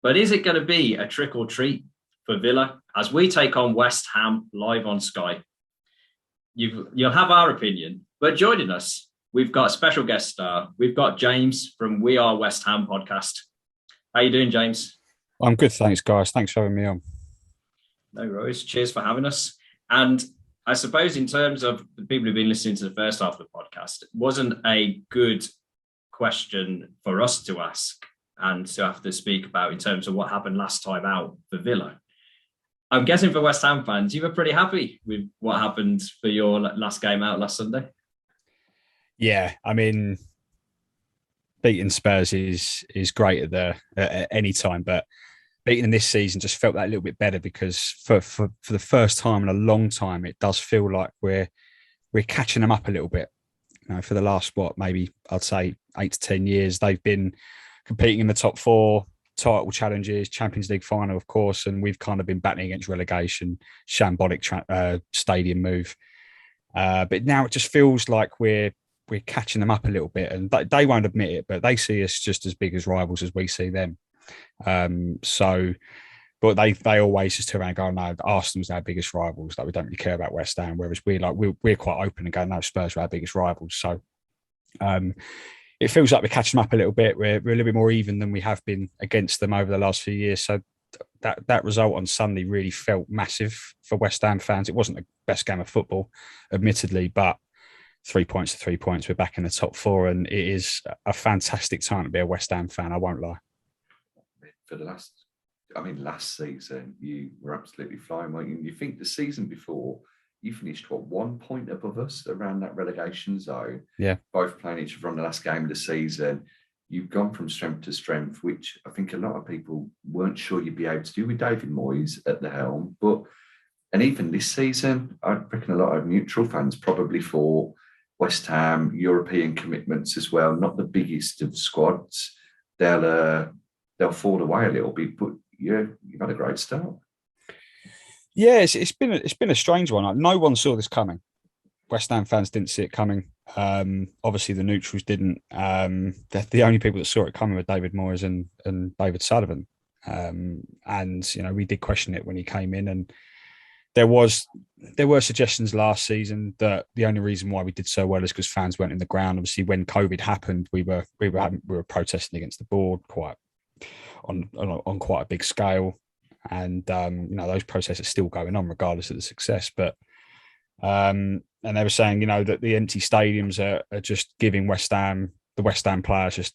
[SPEAKER 1] But is it going to be a trick or treat for Villa as we take on West Ham live on Sky? You'll have our opinion, but joining us we've got a special guest star. We've got James from We Are West Ham podcast. How you doing, James?
[SPEAKER 3] I'm good, thanks, guys. Thanks for having me on.
[SPEAKER 1] No worries. Cheers for having us. And I suppose in terms of the people who've been listening to the first half of the podcast, it wasn't a good question for us to ask and to have to speak about in terms of what happened last time out for Villa. I'm guessing for West Ham fans, you were pretty happy with what happened for your last game out last Sunday.
[SPEAKER 3] Yeah, I mean, beating Spurs is great at any time, but beating this season just felt that a little bit better because for the first time in a long time, it does feel like we're catching them up a little bit. You know, for the last maybe I'd say 8 to 10 years, they've been competing in the top 4 title challenges, Champions League final, of course, and we've kind of been battling against relegation, shambolic stadium move. But now it just feels like we're catching them up a little bit, and they won't admit it, but they see us just as big as rivals as we see them. But they always just turn around and go, no, Arsenal's our biggest rivals. Like, we don't really care about West Ham, whereas we're quite open and go, no, Spurs are our biggest rivals. So it feels like we're catching them up a little bit. We're a little bit more even than we have been against them over the last few years. So that result on Sunday really felt massive for West Ham fans. It wasn't the best game of football, admittedly, but 3 points to 3 points. We're back in the top 4, and it is a fantastic time to be a West Ham fan. I won't lie.
[SPEAKER 2] For last season, you were absolutely flying, weren't you? You think the season before, you finished, 1 point above us around that relegation zone?
[SPEAKER 3] Yeah.
[SPEAKER 2] Both playing each other on the last game of the season. You've gone from strength to strength, which I think a lot of people weren't sure you'd be able to do with David Moyes at the helm. And even this season, I reckon a lot of neutral fans probably thought West Ham, European commitments as well, not the biggest of squads. They'll fall away a little bit, but you've had a great start.
[SPEAKER 3] Yeah, it's been a strange one. No one saw this coming. West Ham fans didn't see it coming. Obviously, the neutrals didn't. The only people that saw it coming were David Moyes and David Sullivan. And we did question it when he came in, and there were suggestions last season that the only reason why we did so well is because fans weren't in the ground. Obviously, when COVID happened, we were protesting against the board on quite a big scale, and those protests are still going on regardless of the success. But and they were saying that the empty stadiums are just giving the West Ham players just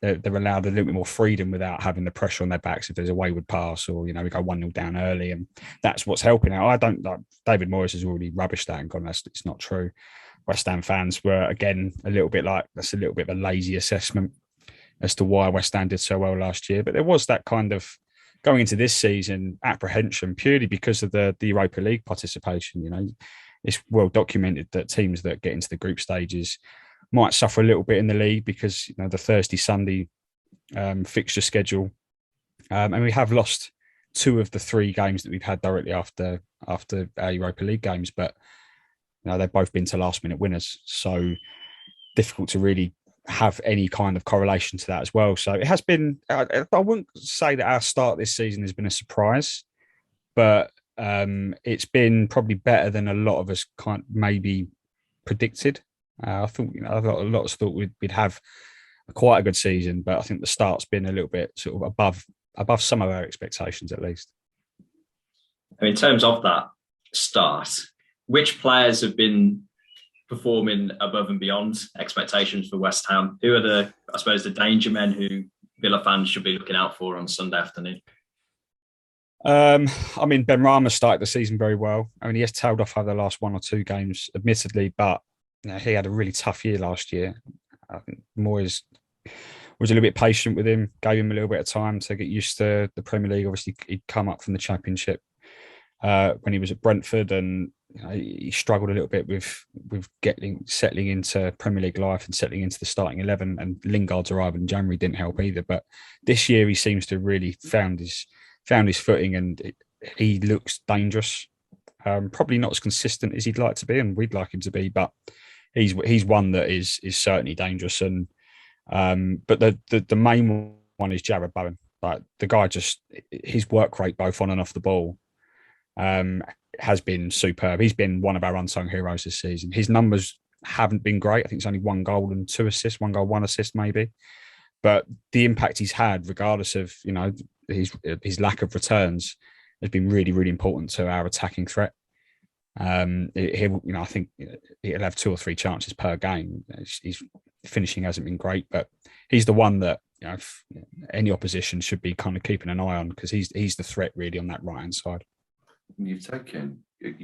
[SPEAKER 3] they're allowed a little bit more freedom without having the pressure on their backs if there's a wayward pass or we go 1-0 down early, and that's what's helping out. I don't like David Moyes has already rubbished that and gone, it's not true. West Ham fans were again a little bit like, that's a little bit of a lazy assessment as to why West Ham did so well last year. But there was that kind of going into this season apprehension purely because of the Europa League participation. It's well documented that teams that get into the group stages might suffer a little bit in the league because the Thursday Sunday fixture schedule, and we have lost 2 of the 3 games that we've had directly after our Europa League games, but they've both been to last minute winners, so difficult to really have any kind of correlation to that as well. So it has been, I wouldn't say that our start this season has been a surprise, but it's been probably better than a lot of us maybe predicted. I thought, a lot of us thought we'd have quite a good season, but I think the start's been a little bit sort of above some of our expectations, at least.
[SPEAKER 1] In terms of that start, which players have been performing above and beyond expectations for West Ham? Who are the danger men who Villa fans should be looking out for on Sunday afternoon?
[SPEAKER 3] Ben Rama started the season very well. He has tailed off over the last 1 or 2 games, admittedly, but he had a really tough year last year. I think Moyes was a little bit patient with him, gave him a little bit of time to get used to the Premier League. Obviously, he'd come up from the Championship when he was at Brentford, and he struggled a little bit with settling into Premier League life and settling into the starting 11. And Lingard's arrival in January didn't help either. But this year, he seems to have really found his footing, and he looks dangerous. Probably not as consistent as he'd like to be, and we'd like him to be, but he's one that is certainly dangerous. And but the main one is Jarrod Bowen. Like, the guy, just his work rate both on and off the ball has been superb. He's been one of our unsung heroes this season. His numbers haven't been great. I think it's only 1 goal and 2 assists, 1 goal, 1 assist maybe. But the impact he's had, regardless of his lack of returns, has been really, really important to our attacking threat. I think he'll have 2 or 3 chances per game. His finishing hasn't been great, but he's the one that any opposition should be kind of keeping an eye on, because he's the threat really on that right hand side.
[SPEAKER 2] You've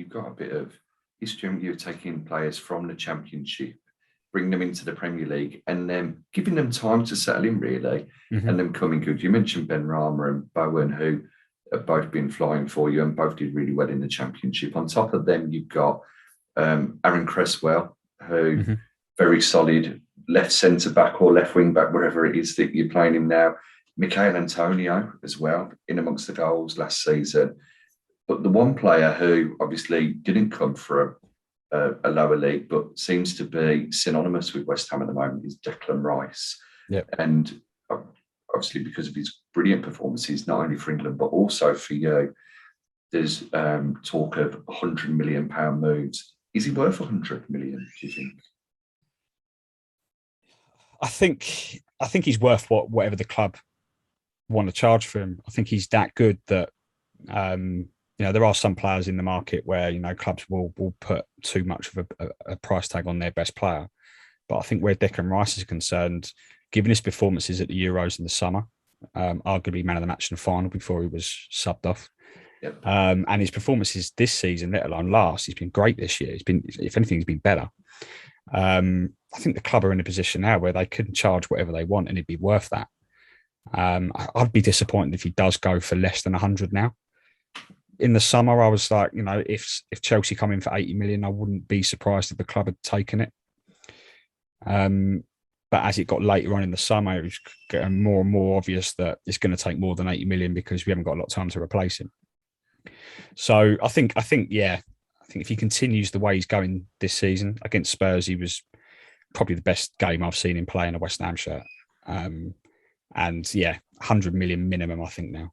[SPEAKER 2] got a bit of history. You're taking players from the Championship, bring them into the Premier League, and then giving them time to settle in, really, and them coming good. You mentioned Ben Rama and Bowen, who have both been flying for you and both did really well in the Championship. On top of them, you've got Aaron Cresswell, who very solid left centre back or left wing back, wherever it is that you're playing him now. Michail Antonio as well, in amongst the goals last season. But the one player who obviously didn't come from a lower league, but seems to be synonymous with West Ham at the moment, is Declan Rice.
[SPEAKER 3] Yep.
[SPEAKER 2] And obviously, because of his brilliant performances, not only for England, but also for you, there's talk of £100 million moves. Is he worth 100 million, do you think?
[SPEAKER 3] I think he's worth whatever the club want to charge for him. I think he's that good that there are some players in the market where clubs will put too much of a price tag on their best player. But I think where Declan Rice is concerned, given his performances at the Euros in the summer, arguably man of the match in the final before he was subbed off, and his performances this season, let alone last, he's been great this year. If anything, he's been better. I think the club are in a position now where they can charge whatever they want and it'd be worth that. I'd be disappointed if he does go for less than 100 now. In the summer, I was like, if Chelsea come in for 80 million, I wouldn't be surprised if the club had taken it. But as it got later on in the summer, it was getting more and more obvious that it's going to take more than 80 million because we haven't got a lot of time to replace him. So I think if he continues the way he's going this season against Spurs, he was probably the best game I've seen him play in a West Ham shirt. 100 million minimum, I think now.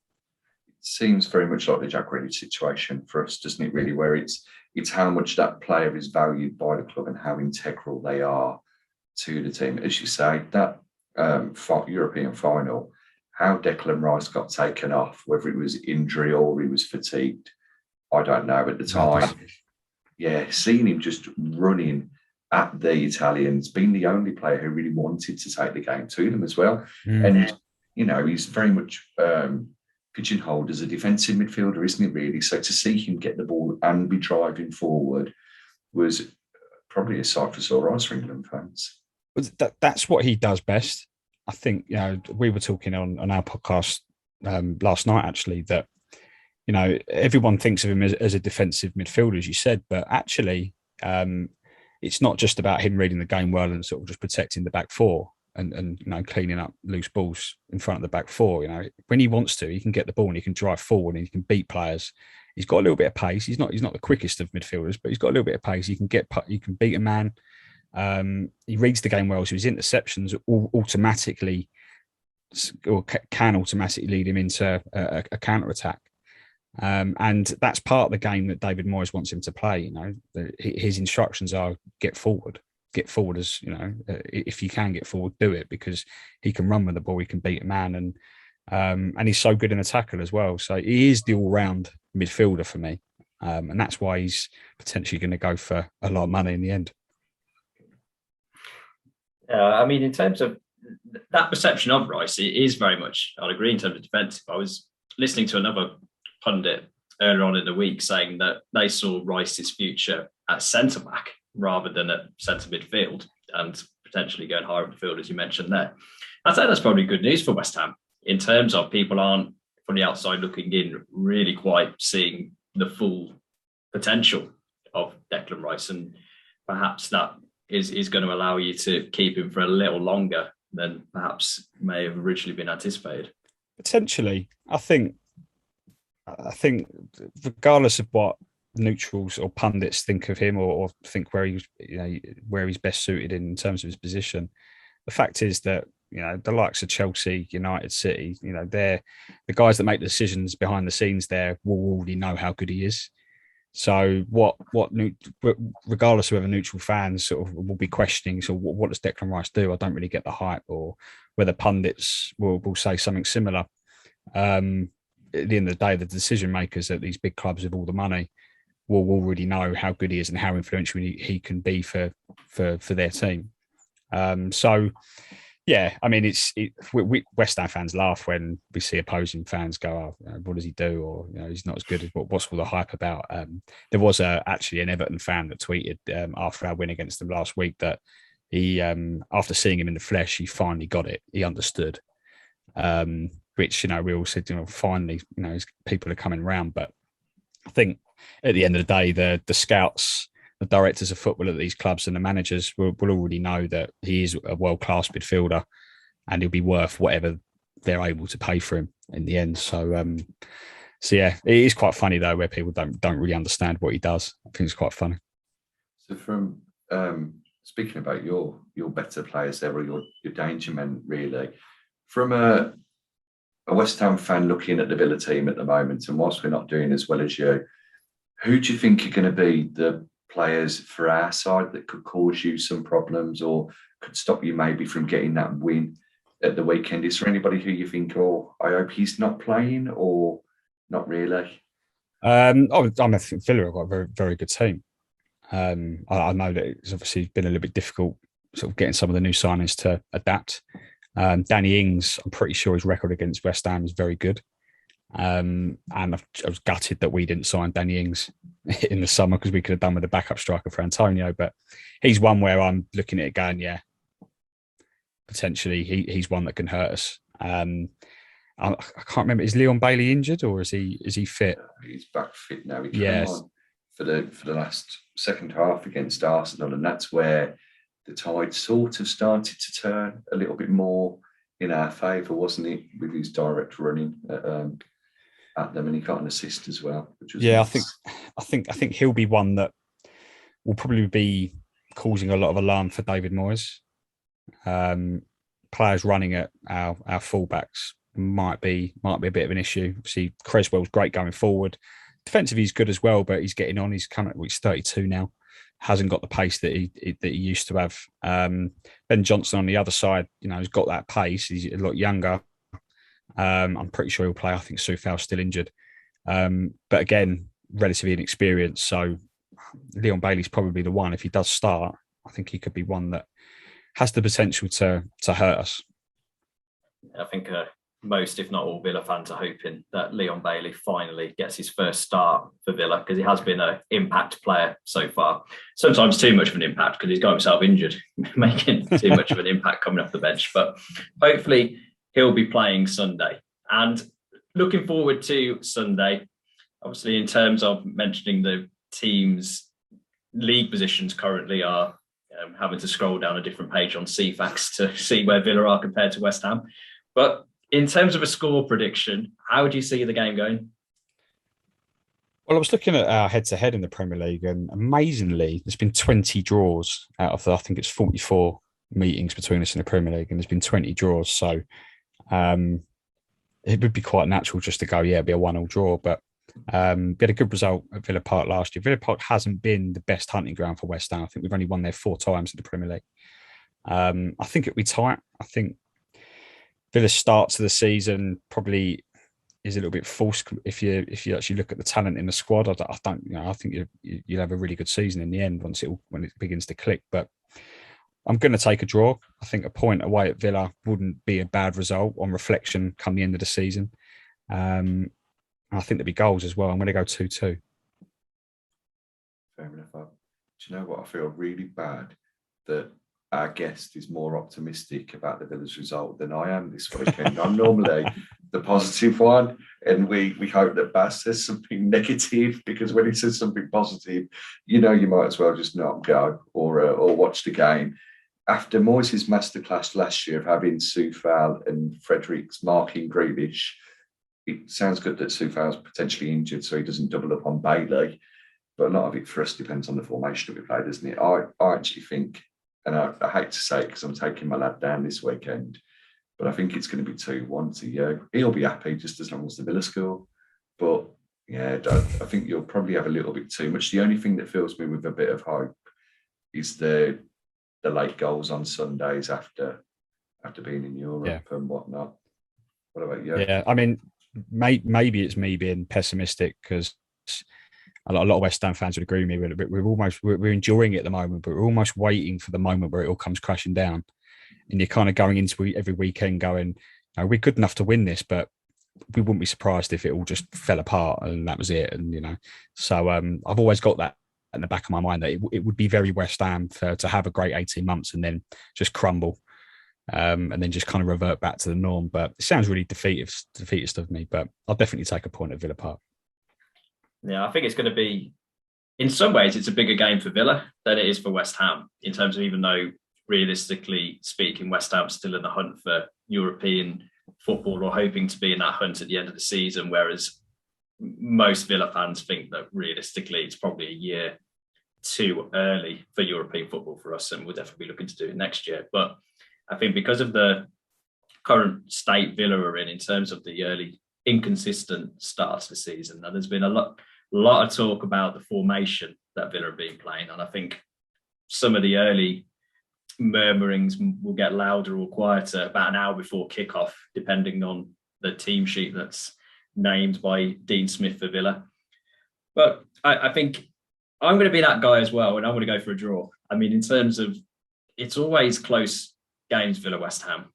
[SPEAKER 2] It seems very much like the Jack Grealish situation for us, doesn't it? Really, where it's how much that player is valued by the club and how integral they are to the team. As you say, that European final, how Declan Rice got taken off, whether it was injury or he was fatigued, I don't know at the time. Yeah, seeing him just running at the Italians, being the only player who really wanted to take the game to them as well. And, he's very much pigeonholed as a defensive midfielder, isn't it, really? So to see him get the ball and be driving forward was probably a sight for sore eyes for England fans.
[SPEAKER 3] That's what he does best. I think, we were talking on our podcast last night, actually, that, everyone thinks of him as a defensive midfielder, as you said, but actually it's not just about him reading the game well and sort of just protecting the back four and cleaning up loose balls in front of the back four. When he wants to, he can get the ball and he can drive forward and he can beat players. He's got a little bit of pace. He's not the quickest of midfielders, but he's got a little bit of pace. He can beat a man. He reads the game well, so his interceptions automatically or can automatically lead him into a counter attack. And that's part of the game that David Moyes wants him to play. His instructions are get forward as if you can get forward, do it, because he can run with the ball, he can beat a man, and he's so good in a tackle as well. So he is the all-round midfielder for me, and that's why he's potentially going to go for a lot of money in the end.
[SPEAKER 1] I mean, in terms of that perception of Rice, it is very much, I'd agree, in terms of defensive. I was listening to another pundit earlier on in the week saying that they saw Rice's future at centre-back rather than at centre midfield and potentially going higher up the field, as you mentioned there. I'd say that's probably good news for West Ham in terms of people aren't, from the outside looking in, really quite seeing the full potential of Declan Rice, and perhaps that is going to allow you to keep him for a little longer than perhaps may have originally been anticipated. Potentially.
[SPEAKER 3] I think regardless of what neutrals or pundits think of him or think where he's best suited in terms of his position, the fact is that the likes of Chelsea, United, City, they're the guys that make the decisions behind the scenes there will already know how good he is. So regardless of whether neutral fans sort of will be questioning, so what does Declan Rice do? I don't really get the hype, or whether pundits will say something similar. At the end of the day, the decision makers at these big clubs with all the money will already know how good he is and how influential he can be for their team. So yeah, I mean, we West Ham fans laugh when we see opposing fans go, "Oh, what does he do?" Or he's not as good as what's all the hype about. There was actually an Everton fan that tweeted after our win against them last week that he, after seeing him in the flesh, he finally got it. He understood. Which we all said, finally, people are coming around. But I think at the end of the day, the scouts, the directors of football at these clubs, and the managers will already know that he is a world-class midfielder, and he'll be worth whatever they're able to pay for him in the end. So yeah, it is quite funny though, where people don't really understand what he does. I think it's quite funny.
[SPEAKER 2] So from speaking about your better players there, or your danger men, really, from a West Ham fan looking at the Villa team at the moment, and whilst we're not doing as well as you, who do you think are going to be the players for our side that could cause you some problems, or could stop you maybe from getting that win at the weekend? Is there anybody who you think, oh, I hope he's not playing, or not really?
[SPEAKER 3] I think Villa have got a very, very good team. I know that it's obviously been a little bit difficult sort of getting some of the new signings to adapt. Danny Ings, I'm pretty sure his record against West Ham is very good. And I was gutted that we didn't sign Danny Ings in the summer, because we could have done with a backup striker for Antonio. But he's one where I'm looking at it going, yeah, potentially he's one that can hurt us. I can't remember, is Leon Bailey injured, or is he fit?
[SPEAKER 2] He's back fit now. He came on for the last second half against Arsenal, and that's where the tide sort of started to turn a little bit more in our favour, wasn't it? With his direct running at them, and he got an assist as well. Which was nice.
[SPEAKER 3] I think he'll be one that will probably be causing a lot of alarm for David Moyes. Players running at our fullbacks might be a bit of an issue. Obviously, Creswell's great going forward. Defensively, he's good as well, but he's getting on. He's 32 now. Hasn't got the pace that he used to have. Ben Johnson on the other side, he's got that pace. He's a lot younger. I'm pretty sure he'll play. I think Soufal's still injured. But again, relatively inexperienced. So Leon Bailey's probably the one. If he does start, I think he could be one that has the potential to hurt us.
[SPEAKER 1] I think most, if not all, Villa fans are hoping that Leon Bailey finally gets his first start for Villa, because he has been an impact player so far. Sometimes too much of an impact, because he's got himself injured, making too much of an impact coming off the bench. But hopefully he'll be playing Sunday. And looking forward to Sunday, obviously, in terms of mentioning the team's league positions currently are having to scroll down a different page on CFAX to see where Villa are compared to West Ham. But in terms of a score prediction, how do you see the game going?
[SPEAKER 3] Well, I was looking at our head-to-head in the Premier League, and amazingly, there's been 20 draws out of I think it's 44 meetings between us in the Premier League, and there's been 20 draws. So it would be quite natural just to go, it'd be a 1-1 draw. But we had a good result at Villa Park last year. Villa Park hasn't been the best hunting ground for West Ham. I think we've only won there 4 times in the Premier League. I think it'll be tight. I think Villa's start to the season probably is a little bit false if you actually look at the talent in the squad. I think you'll have a really good season in the end when it begins to click. But I'm going to take a draw. I think a point away at Villa wouldn't be a bad result on reflection come the end of the season. I think there'll be goals as well. I'm going to go 2-2.
[SPEAKER 2] Fair enough. Do you know what? I feel really bad that our guest is more optimistic about the Villa's result than I am this weekend. I'm normally the positive one, and we hope that Baz says something negative, because when he says something positive, you might as well just not go or watch the game. After Moyes' masterclass last year of having Soufal and Fredericks marking Grealish, it sounds good that Soufal's potentially injured, so he doesn't double up on Bailey. But a lot of it for us depends on the formation that we play, doesn't it? I actually think, and I hate to say it because I'm taking my lad down this weekend, but I think it's going to be 2-1 to you. He'll be happy just as long as the Villa score. But, Yeah, I think you'll probably have a little bit too much. The only thing that fills me with a bit of hope is the late goals on Sundays after being in Europe and whatnot. What about you?
[SPEAKER 3] Yeah, I mean, maybe it's me being pessimistic because a lot of West Ham fans would agree with me. We're enjoying it at the moment, but we're almost waiting for the moment where it all comes crashing down. And you're kind of going into every weekend going, we're good enough to win this, but we wouldn't be surprised if it all just fell apart and that was it. And, so I've always got that in the back of my mind that it would be very West Ham to have a great 18 months and then just crumble and then just kind of revert back to the norm. But it sounds really defeatist of me, but I'll definitely take a point at Villa Park.
[SPEAKER 1] Yeah, I think it's going to be, in some ways, it's a bigger game for Villa than it is for West Ham, in terms of, even though realistically speaking, West Ham's still in the hunt for European football or hoping to be in that hunt at the end of the season, whereas most Villa fans think that realistically it's probably a year too early for European football for us, and we'll definitely be looking to do it next year. But I think because of the current state Villa are in terms of the early inconsistent start to the season, and there's been a lot of talk about the formation that Villa have been playing, and I think some of the early murmurings will get louder or quieter about an hour before kickoff, depending on the team sheet that's named by Dean Smith for Villa. But I think I'm going to be that guy as well, and I'm going to go for a draw. I mean, in terms of, it's always close games, Villa West Ham.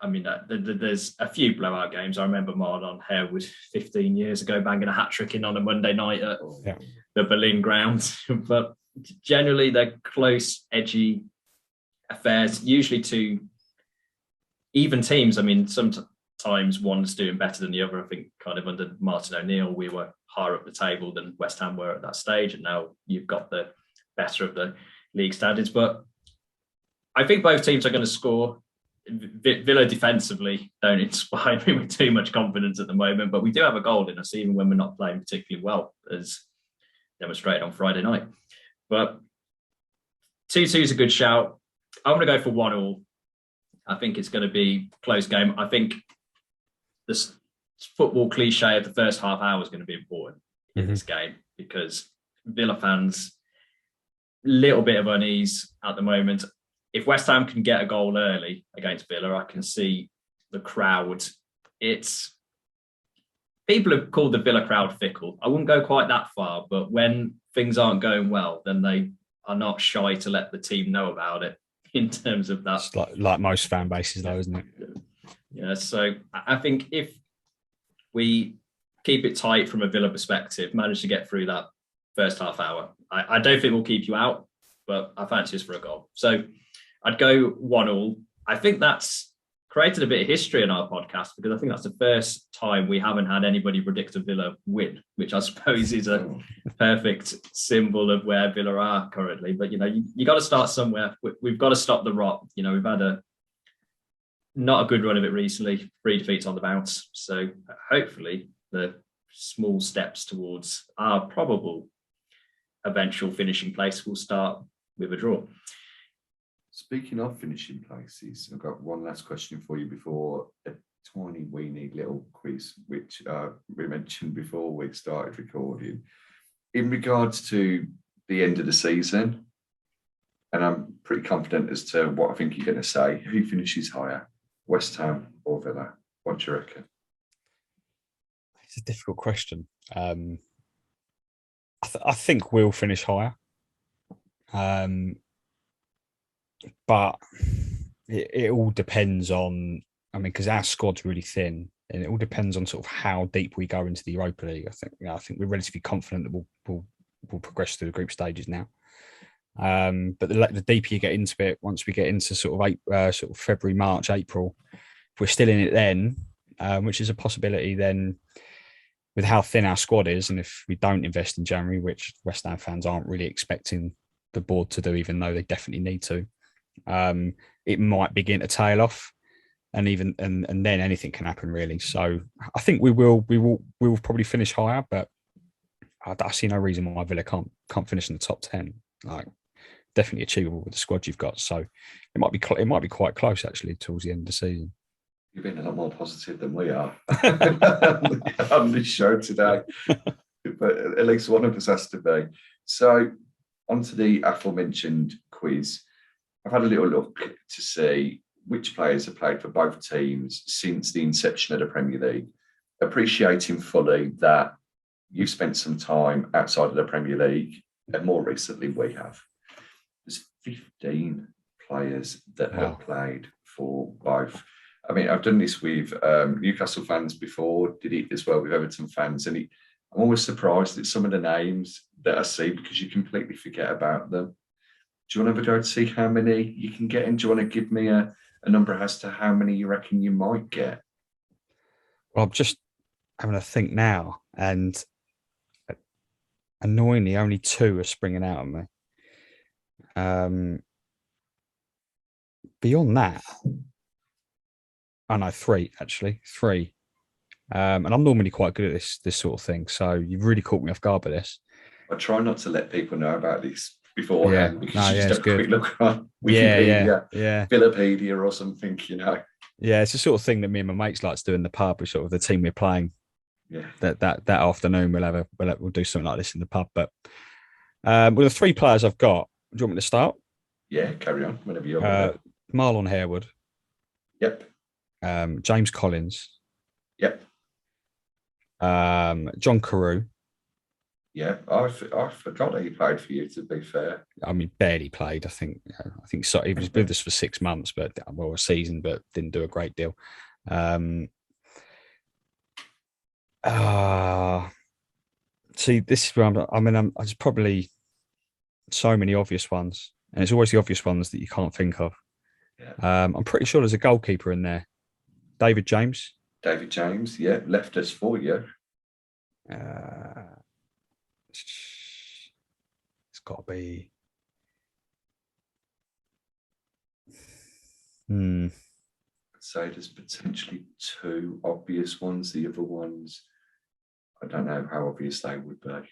[SPEAKER 1] I mean, there's a few blowout games. I remember Marlon Harewood 15 years ago banging a hat-trick in on a Monday night at the Berlin ground. But generally, they're close, edgy affairs, usually to even teams. I mean, sometimes one's doing better than the other. I think kind of under Martin O'Neill, we were higher up the table than West Ham were at that stage, and now you've got the better of the league standards. But I think both teams are going to score. Villa defensively don't inspire me with too much confidence at the moment, but we do have a goal in us, even when we're not playing particularly well, as demonstrated on Friday night. But 2-2 is a good shout. I'm going to go for 1-1. I think it's going to be a close game. I think this football cliche of the first half hour is going to be important in this game, because Villa fans, little bit of unease at the moment. If West Ham can get a goal early against Villa, I can see the crowd. People have called the Villa crowd fickle. I wouldn't go quite that far, but when things aren't going well, then they are not shy to let the team know about it, in terms of that.
[SPEAKER 3] It's like most fan bases, though, isn't it?
[SPEAKER 1] Yeah, so I think if we keep it tight from a Villa perspective, manage to get through that first half hour, I don't think we'll keep you out, but I fancy us for a goal. So I'd go 1-1. I think that's created a bit of history in our podcast, because I think that's the first time we haven't had anybody predict a Villa win, which I suppose is a perfect symbol of where Villa are currently. But, you got to start somewhere. We've got to stop the rot. We've had not a good run of it recently, 3 defeats on the bounce. So hopefully the small steps towards our probable eventual finishing place will start with a draw.
[SPEAKER 2] Speaking of finishing places, I've got one last question for you before a tiny weeny little quiz, which we mentioned before we started recording. In regards to the end of the season, and I'm pretty confident as to what I think you're going to say, who finishes higher, West Ham or Villa? What do you reckon?
[SPEAKER 3] It's a difficult question. I think we'll finish higher. But it all depends on, because our squad's really thin, and it all depends on sort of how deep we go into the Europa League. I think we're relatively confident that we'll progress through the group stages now. But the deeper you get into it, once we get into sort of February, March, April, if we're still in it then, which is a possibility, then with how thin our squad is, and if we don't invest in January, which West Ham fans aren't really expecting the board to do, even though they definitely need to, it might begin to tail off, and then anything can happen, really. So I think we will probably finish higher, but I see no reason why Villa can't finish in the top 10. Like, definitely achievable with the squad you've got. So it might be quite close actually towards the end of the season.
[SPEAKER 2] You've been a lot more positive than we are on this show today. But at least one of us has to be. So, onto the aforementioned quiz. I've had a little look to see which players have played for both teams since the inception of the Premier League, appreciating fully that you've spent some time outside of the Premier League, and more recently we have. There's 15 players that have played for both. I mean, I've done this with Newcastle fans before, did it as well with Everton fans, and I'm always surprised at some of the names that I see because you completely forget about them. Do you want to have a go to see how many you can get? And do you want to give me a number as to how many you reckon you might get?
[SPEAKER 3] Well, I'm just having a think now, and annoyingly, only 2 are springing out of me. Beyond that, I know 3 actually, 3. And I'm normally quite good at this sort of thing, so you've really caught me off guard with this.
[SPEAKER 2] I try not to let people know about this beforehand because you just have a quick look on
[SPEAKER 3] Wikipedia,
[SPEAKER 2] Wikipedia or something, you know.
[SPEAKER 3] Yeah, it's the sort of thing that me and my mates like to do in the pub. With sort of the team we're playing.
[SPEAKER 2] Yeah.
[SPEAKER 3] That afternoon we'll do something like this in the pub. But with the 3 players I've got, do you want me to start?
[SPEAKER 2] Yeah, carry on whenever you're ready.
[SPEAKER 3] Marlon Harewood.
[SPEAKER 2] Yep.
[SPEAKER 3] James Collins.
[SPEAKER 2] Yep.
[SPEAKER 3] John Carew.
[SPEAKER 2] Yeah, I forgot that he played for you, to be fair.
[SPEAKER 3] I mean, barely played. I think so. He was with us for 6 months, but a season, but didn't do a great deal. See, this is where there's probably so many obvious ones, and it's always the obvious ones that you can't think of. Yeah. I'm pretty sure there's a goalkeeper in there, David James.
[SPEAKER 2] David James, yeah, left us for you.
[SPEAKER 3] It's got to be.
[SPEAKER 2] I'd say there's potentially 2 obvious ones. The other ones, I don't know how obvious they would be.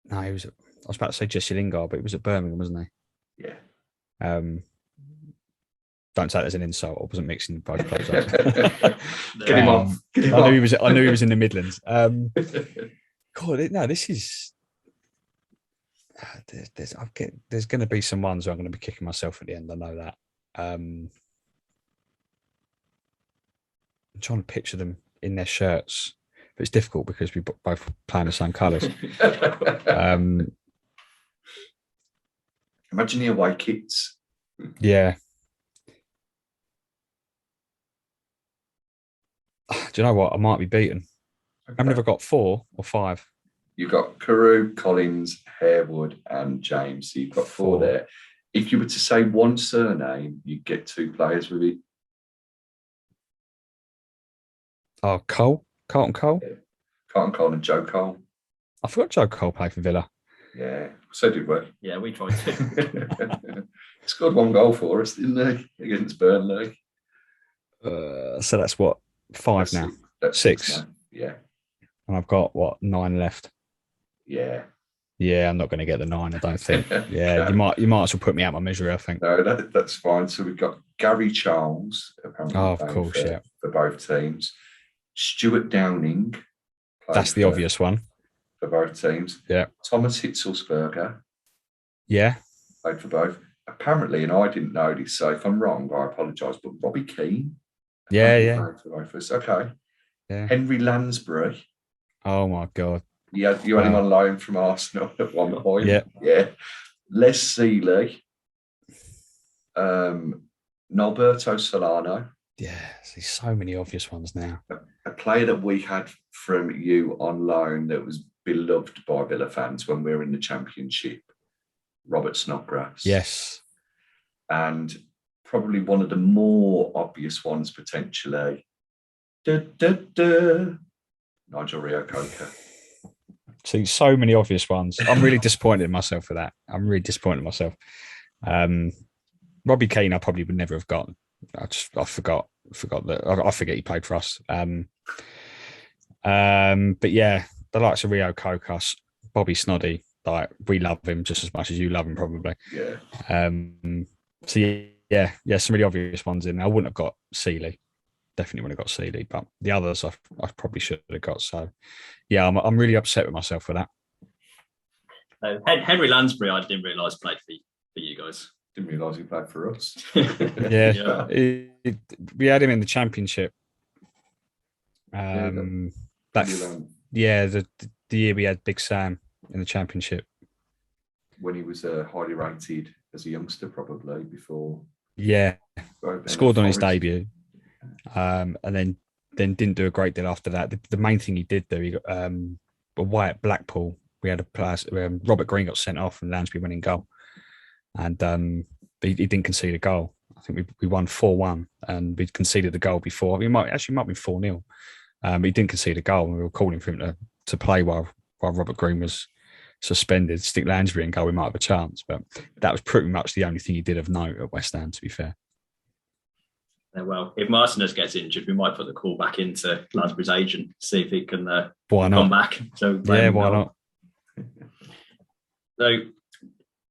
[SPEAKER 3] No, I was about to say Jesse Lingard, but he was at Birmingham, wasn't
[SPEAKER 2] he? Yeah.
[SPEAKER 3] Don't say that as an insult. I wasn't mixing both clubs up.
[SPEAKER 2] Get him off.
[SPEAKER 3] I knew he was in the Midlands. God, no, this is. There's going to be some ones where I'm going to be kicking myself at the end. I know that. I'm trying to picture them in their shirts, but it's difficult because we both playing the same colours.
[SPEAKER 2] Imagine the away kits.
[SPEAKER 3] Yeah. Do you know what? I might be beaten. Okay. I've never got 4 or 5.
[SPEAKER 2] You've got Carew, Collins, Harewood, and James. So you've got 4 there. If you were to say one surname, you'd get 2 players with it.
[SPEAKER 3] Oh, Carlton Cole?
[SPEAKER 2] Yeah. Carlton Cole and Joe Cole.
[SPEAKER 3] I forgot Joe Cole played for Villa.
[SPEAKER 2] Yeah, so did we.
[SPEAKER 1] Yeah, we tried to.
[SPEAKER 2] Scored 1 goal for us, didn't they? Against Burnley.
[SPEAKER 3] So that's what? 5 now?
[SPEAKER 2] That's
[SPEAKER 3] 6
[SPEAKER 2] now. Yeah.
[SPEAKER 3] And I've got, 9 left?
[SPEAKER 2] Yeah.
[SPEAKER 3] Yeah, I'm not going to get the 9, I don't think. Yeah, no. you might as well put me out my misery, I think.
[SPEAKER 2] No, that's fine. So we've got Gary Charles, apparently.
[SPEAKER 3] Oh, of course,
[SPEAKER 2] for both teams. Stuart Downing.
[SPEAKER 3] That's the obvious one.
[SPEAKER 2] For both teams.
[SPEAKER 3] Yeah.
[SPEAKER 2] Thomas Hitzelsberger.
[SPEAKER 3] Yeah.
[SPEAKER 2] Played for both. Apparently, and I didn't know this, so if I'm wrong, I apologise, but Robbie Keane.
[SPEAKER 3] Yeah.
[SPEAKER 2] For both of us. Okay.
[SPEAKER 3] Yeah.
[SPEAKER 2] Henry Lansbury.
[SPEAKER 3] Oh, my God.
[SPEAKER 2] You had him on loan from Arsenal at one point.
[SPEAKER 3] Yeah.
[SPEAKER 2] Les Seeley. Norberto Solano.
[SPEAKER 3] Yeah, there's so many obvious ones now.
[SPEAKER 2] A player that we had from you on loan that was beloved by Villa fans when we were in the Championship, Robert Snodgrass.
[SPEAKER 3] Yes.
[SPEAKER 2] And probably one of the more obvious ones potentially, Nigel Rio-Coker.
[SPEAKER 3] See, so many obvious ones. I'm really disappointed in myself for that. I'm really disappointed in myself. Robbie Keane, I probably would never have gotten. I forgot that. I forget he played for us. But yeah, the likes of Rio-Coker, Bobby Snoddy, like we love him just as much as you love him, probably.
[SPEAKER 2] Yeah.
[SPEAKER 3] So yeah, some really obvious ones in there. I wouldn't have got Seeley. definitely would have got Seeley, but the others I probably should have got. So, yeah, I'm really upset with myself for that.
[SPEAKER 1] Henry Lansbury, I didn't realise played for you guys.
[SPEAKER 2] Didn't realise he played for us.
[SPEAKER 3] Yeah. We had him in the championship. The year we had Big Sam in the championship.
[SPEAKER 2] When he was highly rated as a youngster, probably before.
[SPEAKER 3] Yeah, scored on his debut, and then didn't do a great deal after that. The main thing he did do, he got away at Blackpool. We had a player, Robert Green got sent off and Lansbury went in goal, and he didn't concede a goal. I think we won 4-1, and we'd conceded a goal before. It might be 4-0. He didn't concede a goal, and we were calling for him to play while Robert Green was suspended. Stick Lansbury in goal, we might have a chance. But that was pretty much the only thing he did of note at West Ham, to be fair.
[SPEAKER 1] Well, if Martinez gets injured, we might put the call back into Lansbury's agent, see if he can come back. So
[SPEAKER 3] yeah, why not?
[SPEAKER 1] So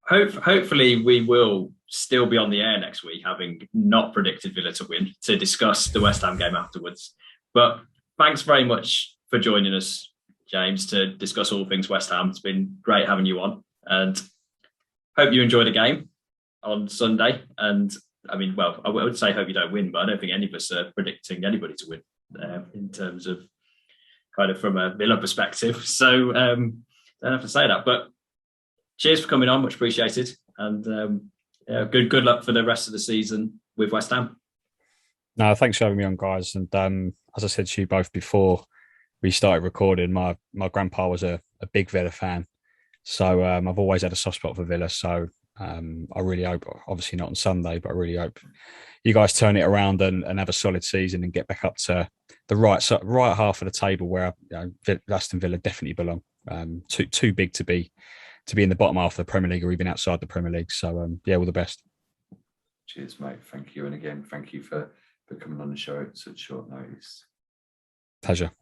[SPEAKER 1] hopefully we will still be on the air next week, having not predicted Villa to win, to discuss the West Ham game afterwards. But thanks very much for joining us, James, to discuss all things West Ham. It's been great having you on, and hope you enjoy the game on Sunday. And I mean, well, I would say hope you don't win, but I don't think any of us are predicting anybody to win in terms of kind of from a Villa perspective. So don't have to say that. But cheers for coming on, much appreciated, and good luck for the rest of the season with West Ham.
[SPEAKER 3] No, thanks for having me on, guys. And as I said to you both before we started recording, my grandpa was a big Villa fan, so I've always had a soft spot for Villa. So I really hope, obviously not on Sunday, but I really hope you guys turn it around and have a solid season and get back up to the right half of the table where Aston Villa definitely belong. Too big to be in the bottom half of the Premier League or even outside the Premier League. So all the best.
[SPEAKER 2] Cheers, mate. Thank you, and again, thank you for coming on the show at such short notice.
[SPEAKER 3] Pleasure.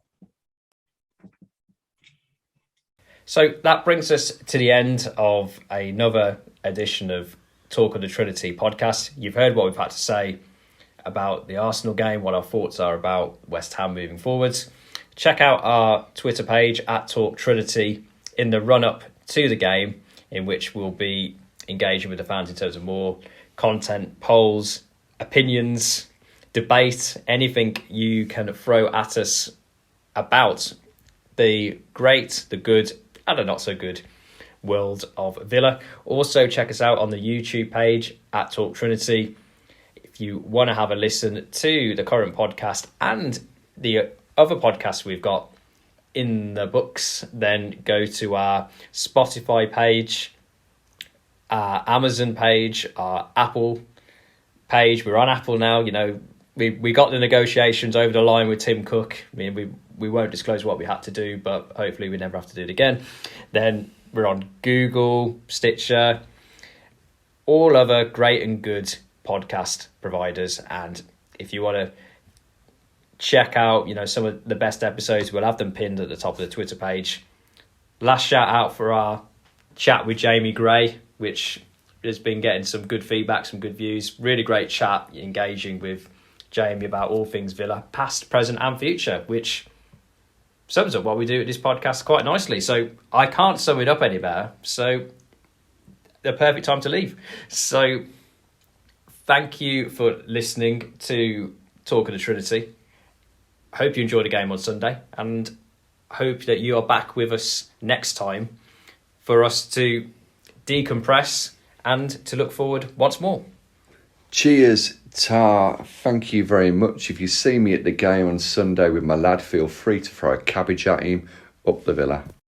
[SPEAKER 4] So that brings us to the end of another edition of Talk of the Trinity podcast. You've heard what we've had to say about the Arsenal game, what our thoughts are about West Ham moving forwards. Check out our Twitter page at Talk Trinity in the run-up to the game, in which we'll be engaging with the fans in terms of more content, polls, opinions, debate, anything you can throw at us about the great, the good, and the not so good world of Villa. Also, check us out on the YouTube page at Talk Trinity. If you want to have a listen to the current podcast and the other podcasts we've got in the books, then go to our Spotify page, our Amazon page, our Apple page. We're on Apple now. You know, we got the negotiations over the line with Tim Cook. I mean, we won't disclose what we had to do, but hopefully we never have to do it again. Then we're on Google, Stitcher, all other great and good podcast providers. And if you want to check out, some of the best episodes, we'll have them pinned at the top of the Twitter page. Last shout out for our chat with Jamie Gray, which has been getting some good feedback, some good views. Really great chat, engaging with Jamie about all things Villa, past, present and future, which sums up what we do at this podcast quite nicely. So I can't sum it up any better. So the perfect time to leave. So thank you for listening to Talk of the Trinity. Hope you enjoy the game on Sunday, and hope that you are back with us next time for us to decompress and to look forward once more.
[SPEAKER 2] Cheers, Tar. Thank you very much. If you see me at the game on Sunday with my lad, feel free to throw a cabbage at him. Up the Villa.